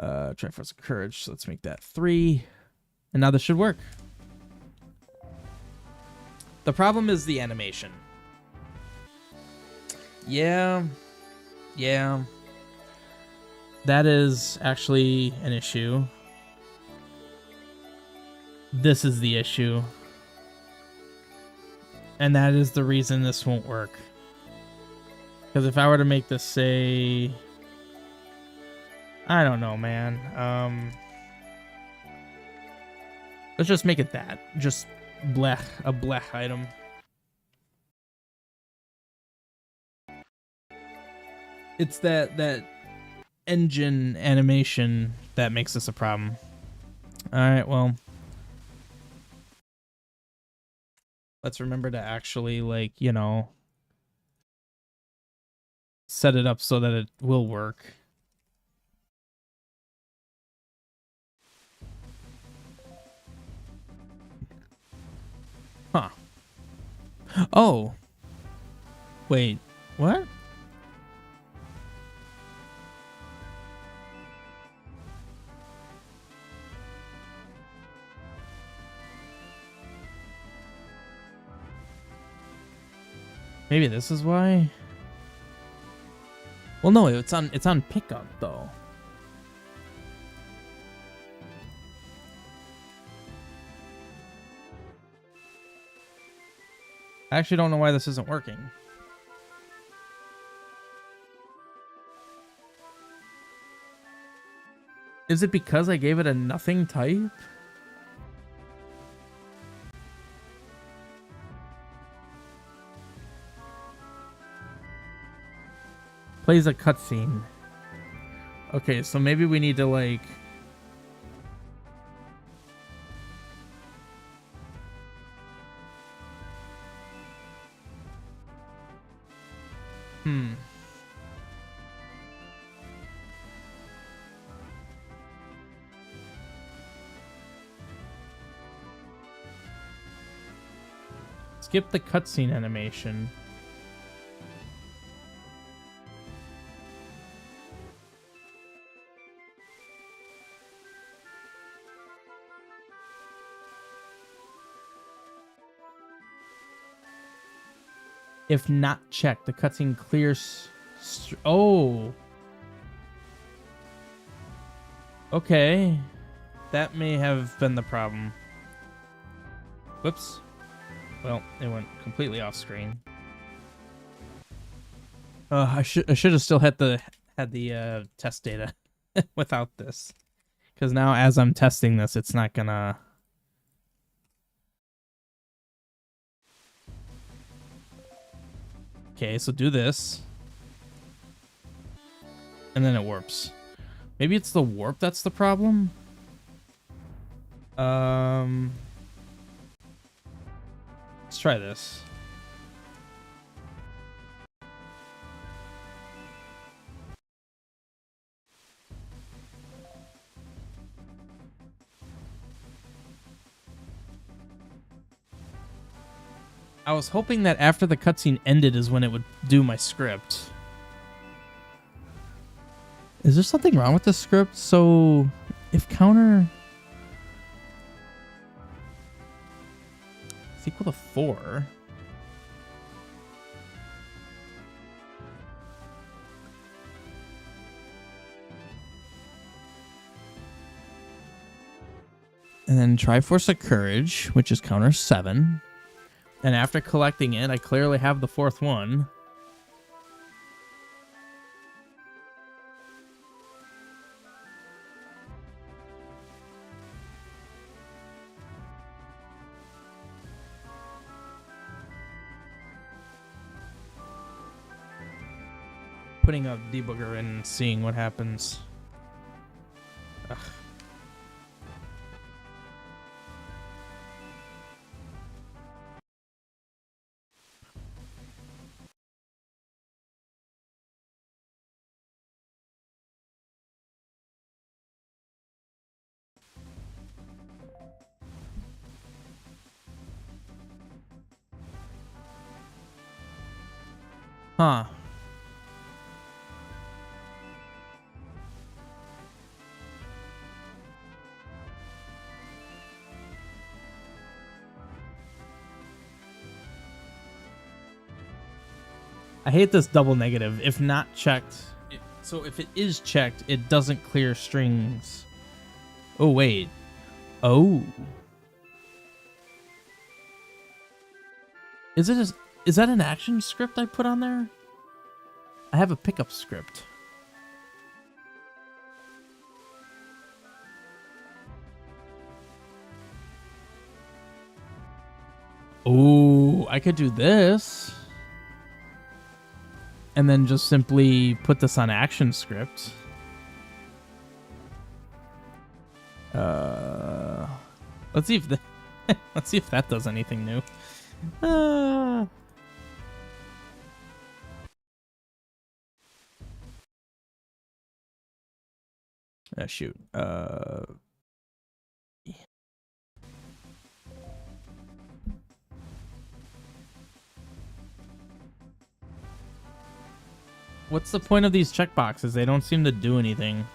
S1: Triforce of Courage, so let's make that 3. And now this should work. The problem is the animation. Yeah. That is actually an issue. This is the issue. And that is the reason this won't work. Because if I were to make this say... I don't know, man. Let's just make it that. Just blech, a blech item. It's that engine animation that makes this a problem. Alright, well. Let's remember to actually, like, you know, set it up so that it will work. Huh. Oh. Wait, what? Maybe this is why? Well, no, it's on pickup though. I actually don't know why this isn't working. Is it because I gave it a nothing type? Plays a cutscene. Okay, so maybe we need to, like... Skip the cutscene animation. If not checked, the cutscene clears... Oh! Okay. That may have been the problem. Whoops. Well, it went completely off screen. I should have still had the test data without this, because now as I'm testing this, it's not gonna. Okay, so do this, and then it warps. Maybe it's the warp that's the problem. Let's try this. I was hoping that after the cutscene ended is when it would do my script. Is there something wrong with the script? So, if counter is equal to 4... and then Triforce of Courage, which is counter 7. And after collecting it, I clearly have the 4th one. putting a debugger in and seeing what happens. Ugh. Huh. I hate this double negative. If not checked, so if it is checked, it doesn't clear strings. Oh, wait. Oh. Is that an action script I put on there? I have a pickup script. Oh, I could do this. And then just simply put this on action script. Let's see if let's see if that does anything new. Oh shoot. What's the point of these checkboxes? They don't seem to do anything.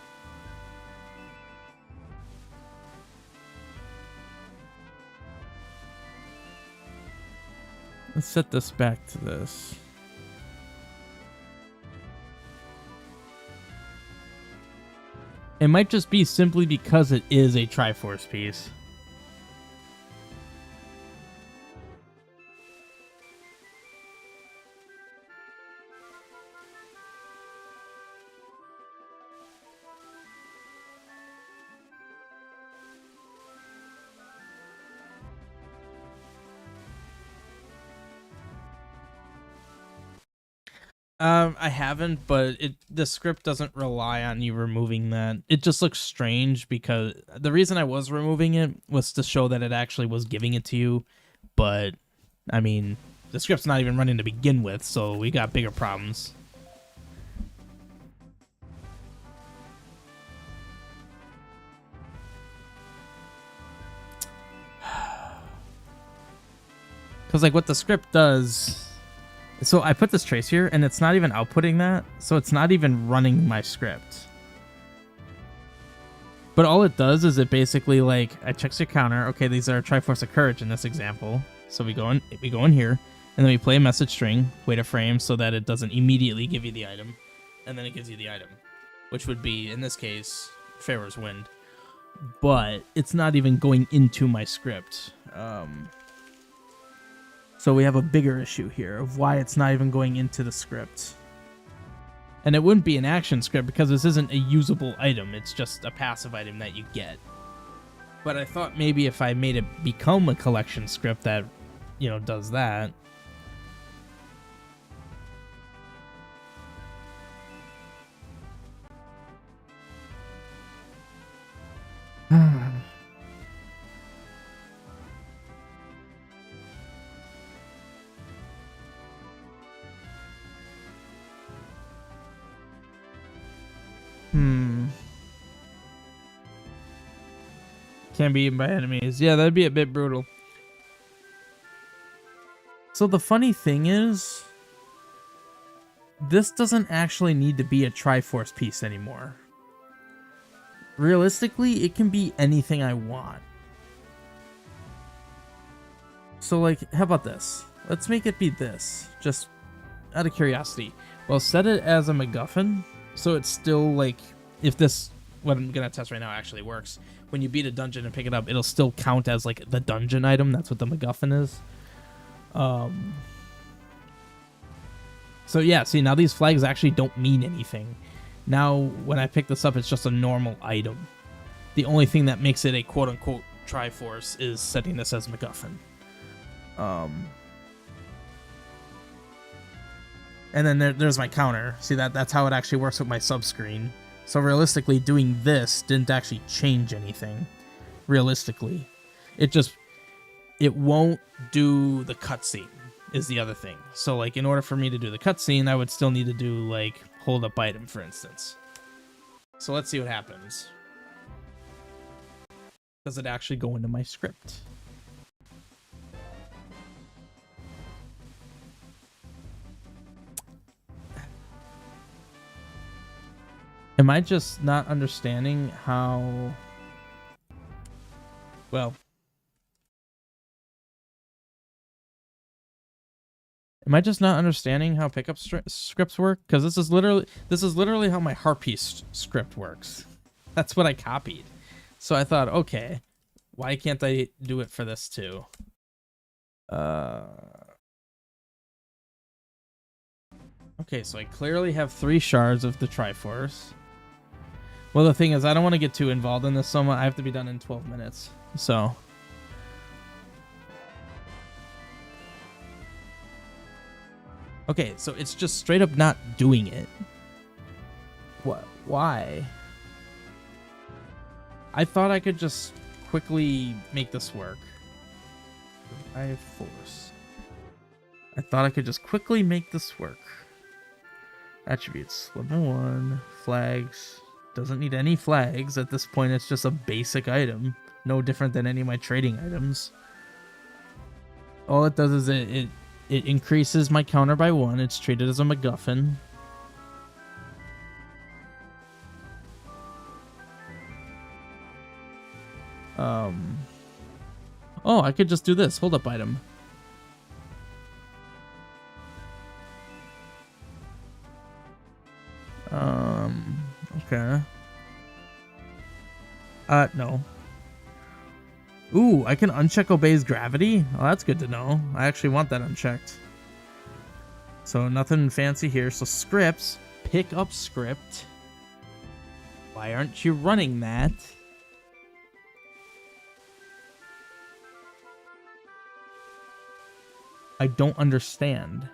S1: Let's set this back to this. It might just be simply because it is a Triforce piece. I haven't, but the script doesn't rely on you removing that. It just looks strange because the reason I was removing it was to show that it actually was giving it to you. But, I mean, the script's not even running to begin with, so we got bigger problems. Because, like, what the script does... So I put this trace here, and it's not even outputting that, so it's not even running my script. But all it does is it basically, like, it checks your counter. Okay, these are Triforce of Courage in this example. So we go in here, and then we play a message string, wait a frame, so that it doesn't immediately give you the item, and then it gives you the item, which would be, in this case, Pharaoh's Wind. But it's not even going into my script. So we have a bigger issue here of why it's not even going into the script. And it wouldn't be an action script because this isn't a usable item. It's just a passive item that you get. But I thought maybe if I made it become a collection script that, you know, does that. Can't be eaten by enemies. Yeah, that'd be a bit brutal. So the funny thing is, this doesn't actually need to be a Triforce piece anymore. Realistically, it can be anything I want. So, like, how about this? Let's make it be this, just out of curiosity. Well, set it as a MacGuffin, so it's still, like, if this, what I'm gonna test right now actually works, when you beat a dungeon and pick it up, it'll still count as, like, the dungeon item. That's what the MacGuffin is. So yeah, see, now these flags actually don't mean anything. Now, when I pick this up, it's just a normal item. The only thing that makes it a quote-unquote Triforce is setting this as MacGuffin. And then there's my counter. See, that's how it actually works with my subscreen. So realistically, doing this didn't actually change anything. Realistically. It won't do the cutscene is the other thing. So, like, in order for me to do the cutscene, I would still need to do, like, hold up item, for instance. So let's see what happens. Does it actually go into my script? Am I just not understanding how... Well... Am I just not understanding how pickup scripts work? Because this is literally how my Harpy script works. That's what I copied. So I thought, okay, why can't I do it for this too? Okay, so I clearly have 3 shards of the Triforce. Well, the thing is, I don't want to get too involved in this so much. I have to be done in 12 minutes. So... Okay, so it's just straight up not doing it. What? Why? I thought I could just quickly make this work. I have force. I thought I could just quickly make this work. Attributes. Level 1. Flags. Doesn't need any flags. At this point, it's just a basic item. No different than any of my trading items. All it does is it increases my counter by 1. It's treated as a MacGuffin. Oh, I could just do this. Hold up item. Okay. No. Ooh, I can uncheck obeys gravity? Oh, that's good to know. I actually want that unchecked. So nothing fancy here. So scripts. Pick up script. Why aren't you running that? I don't understand.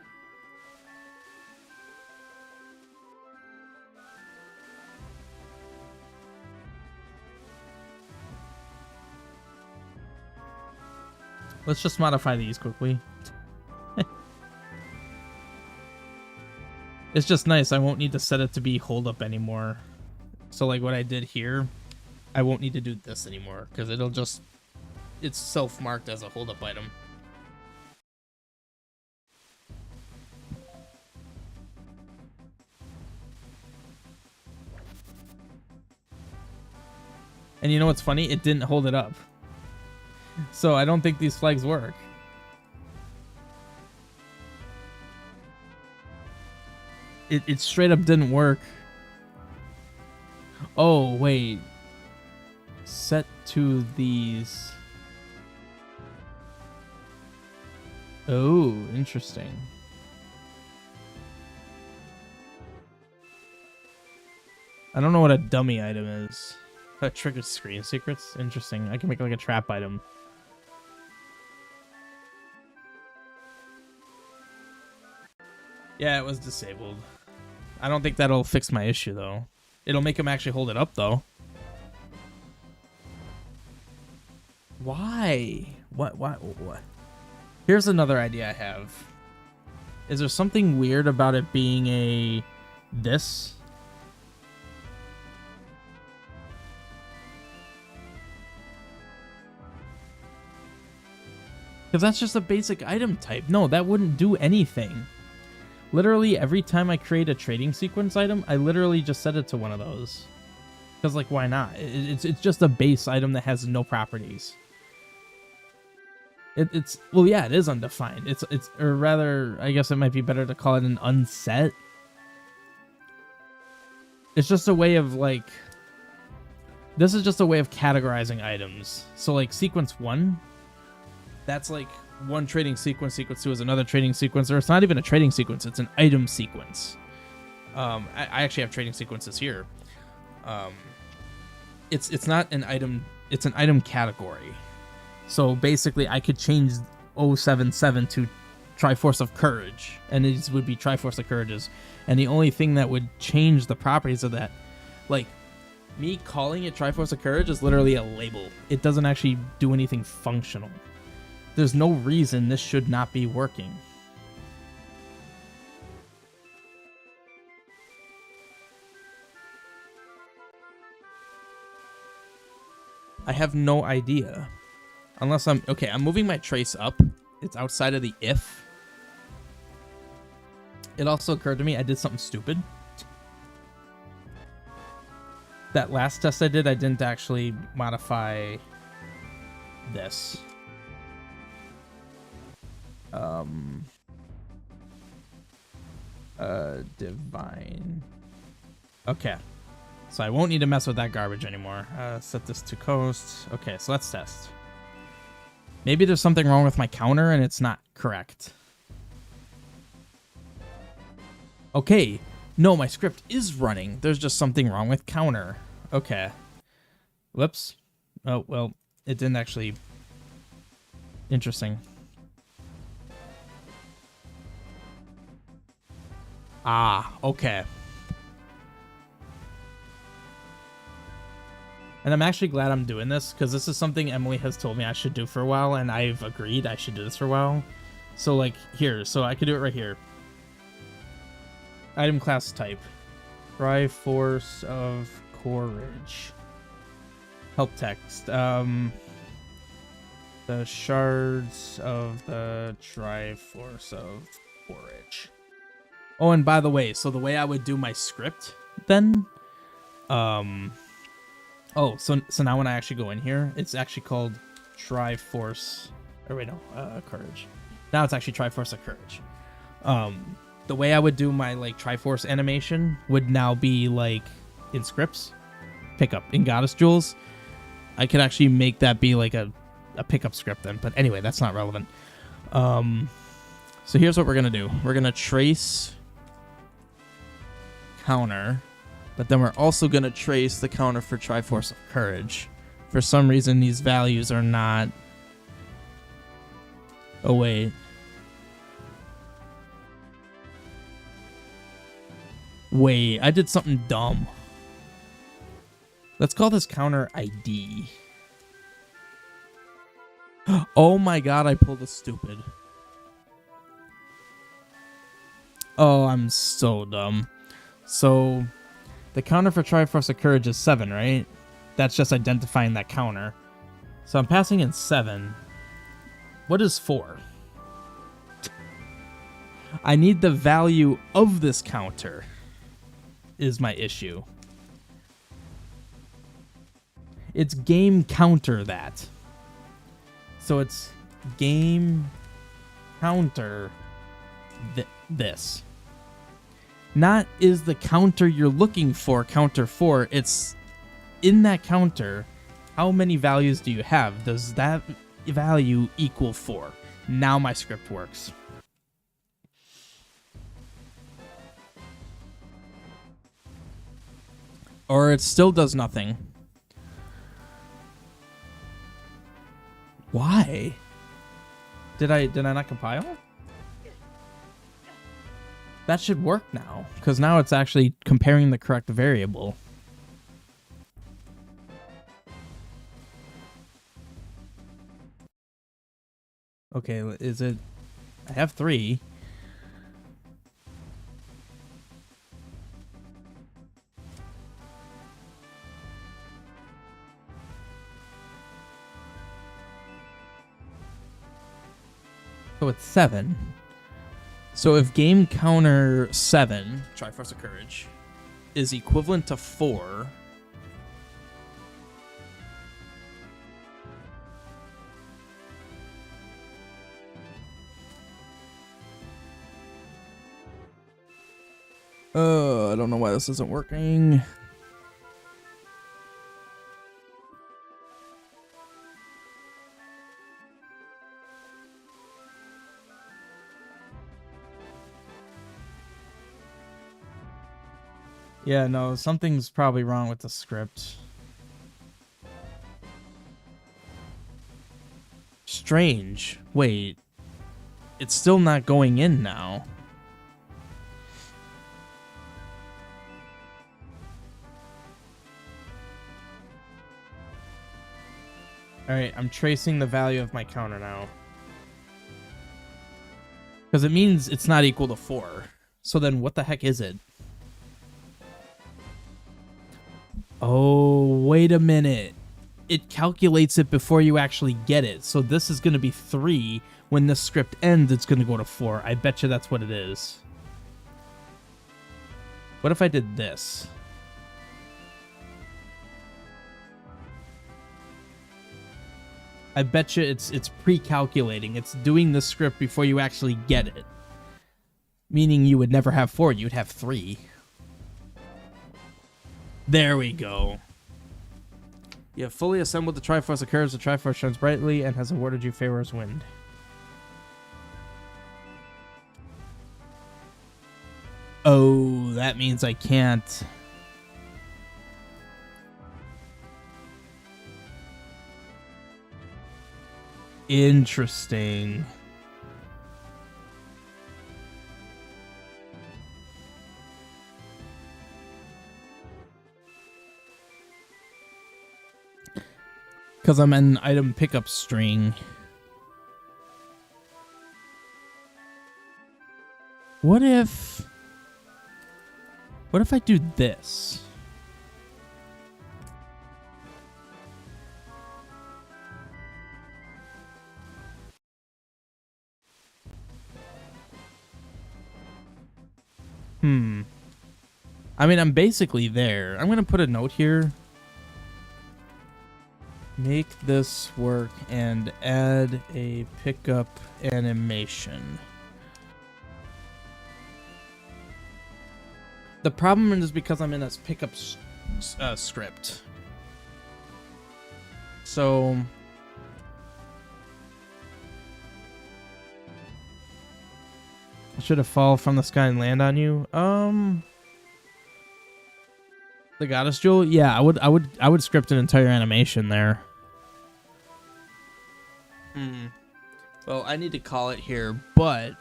S1: Let's just modify these quickly. It's just nice. I won't need to set it to be hold up anymore. So like what I did here, I won't need to do this anymore because it'll just, it's self-marked as a hold up item. And you know what's funny? It didn't hold it up. So I don't think these flags work. It straight up didn't work. Oh, wait. Set to these. Oh, interesting. I don't know what a dummy item is. That triggers screen secrets? Interesting. I can make like a trap item. Yeah, it was disabled. I don't think that'll fix my issue, though. It'll make him actually hold it up, though. Why? What? Here's another idea I have. Is there something weird about it being a... this? Because that's just a basic item type. No, that wouldn't do anything. Literally, every time I create a trading sequence item, I literally just set it to one of those. Because, like, why not? It's just a base item that has no properties. It's well, yeah, it is undefined. Or rather, I guess it might be better to call it an unset. It's just a way of, like... This is just a way of categorizing items. So, like, sequence 1, that's, like... one trading sequence. Sequence 2 is another trading sequence, or it's not even a trading sequence, it's an item sequence. I actually have trading sequences here. It's not an item, it's an item category. So basically I could change 077 to Triforce of Courage, and these would be Triforce of Courages. And the only thing that would change the properties of that, like, me calling it Triforce of Courage is literally a label. It doesn't actually do anything functional. There's no reason this should not be working. I have no idea. Unless I'm... Okay, I'm moving my trace up. It's outside of the if. It also occurred to me I did something stupid. That last test I did, I didn't actually modify this. Divine. Okay. So I won't need to mess with that garbage anymore. Set this to coast. Okay, so let's test. Maybe there's something wrong with my counter and it's not correct. Okay. No, my script is running. There's just something wrong with counter. Okay. Whoops. Oh, well, it didn't actually... Interesting. Ah, okay. And I'm actually glad I'm doing this, because this is something Emily has told me I should do for a while, and I've agreed I should do this for a while. So, like, here. So I could do it right here. Item class type. Triforce of Courage. Help text. The shards of the Triforce of Courage. Oh, and by the way, so the way I would do my script then, oh, so now when I actually go in here, it's actually called Triforce, or wait, no, Courage. Now it's actually Triforce of Courage. The way I would do my, like, Triforce animation would now be, like, in scripts, pickup. In Goddess Jewels, I could actually make that be, like, a pickup script then. But anyway, that's not relevant. So here's what we're going to do. We're going to trace counter, but then we're also going to trace the counter for Triforce of Courage. For some reason, these values are not... Oh, wait. Wait, I did something dumb. Let's call this counter ID. Oh my god, I pulled a stupid. Oh, I'm so dumb. So, the counter for Triforce of Courage is 7, right? That's just identifying that counter. So I'm passing in 7. What is 4? I need the value of this counter. Is my issue. It's game counter that. So it's game counter this. Not is the counter you're looking for counter 4. It's in that counter. How many values do you have? Does that value equal 4? Now my script works. Or it still does nothing. Why? Did I not compile? That should work now, because now it's actually comparing the correct variable. Okay, is it... I have 3. So it's 7. So if game counter 7, Triforce of Courage, is equivalent to 4... I don't know why this isn't working. Yeah, no, something's probably wrong with the script. Strange. Wait. it's still not going in now. All right, I'm tracing the value of my counter now. Because it means it's not equal to 4. So then what the heck is it? Oh, wait a minute. It calculates it before you actually get it. So this is going to be 3. When this script ends, it's going to go to 4. I bet you that's what it is. What if I did this? I bet you it's pre-calculating. It's doing the script before you actually get it. Meaning you would never have 4, you'd have 3. There we go. You have fully assembled the Triforce occurs, the Triforce shines brightly and has awarded you Pharaoh's Wind. Oh, that means I can't. Interesting. Because I'm an item pickup string. What if I do this? I mean, I'm basically there. I'm going to put a note here. Make this work and add a pickup animation. The problem is because I'm in this pickup script. So should have fall from the sky and land on you. The goddess jewel? Yeah, I would script an entire animation there. Well, I need to call it here, but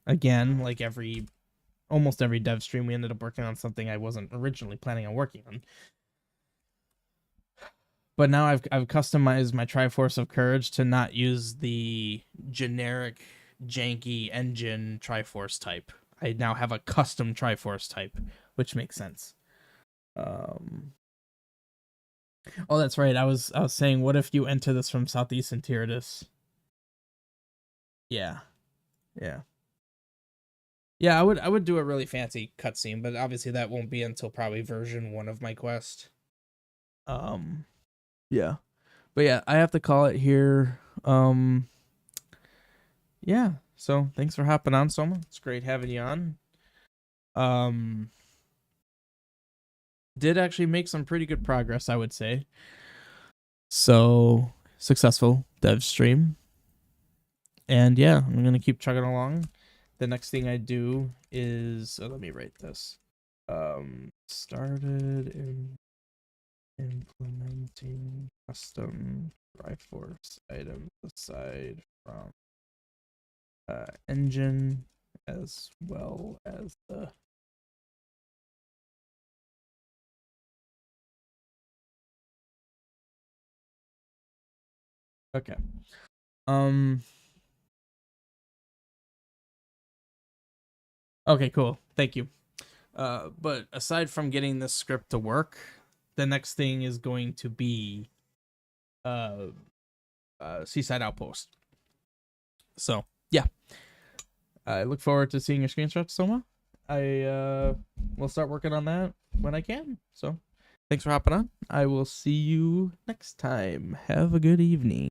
S1: again, like almost every dev stream, we ended up working on something I wasn't originally planning on working on. But now I've customized my Triforce of Courage to not use the generic janky engine Triforce type. I now have a custom Triforce type, which makes sense. Oh, that's right. I was saying, what if you enter this from Southeastern Tyrannus? Yeah. Yeah, I would do a really fancy cutscene, but obviously that won't be until probably version 1 of my quest. Yeah. But yeah, I have to call it here. Yeah. So thanks for hopping on, Soma. It's great having you on. Did actually make some pretty good progress, I would say. So successful dev stream. And yeah, I'm gonna keep chugging along. The next thing I do is let me write this. Started in implementing custom Triforce items aside from engine as well as the okay. Okay, cool. Thank you. But aside from getting this script to work, the next thing is going to be Seaside Outpost. So yeah, I look forward to seeing your screenshots, Soma. I will start working on that when I can. So thanks for hopping on. I will see you next time. Have a good evening.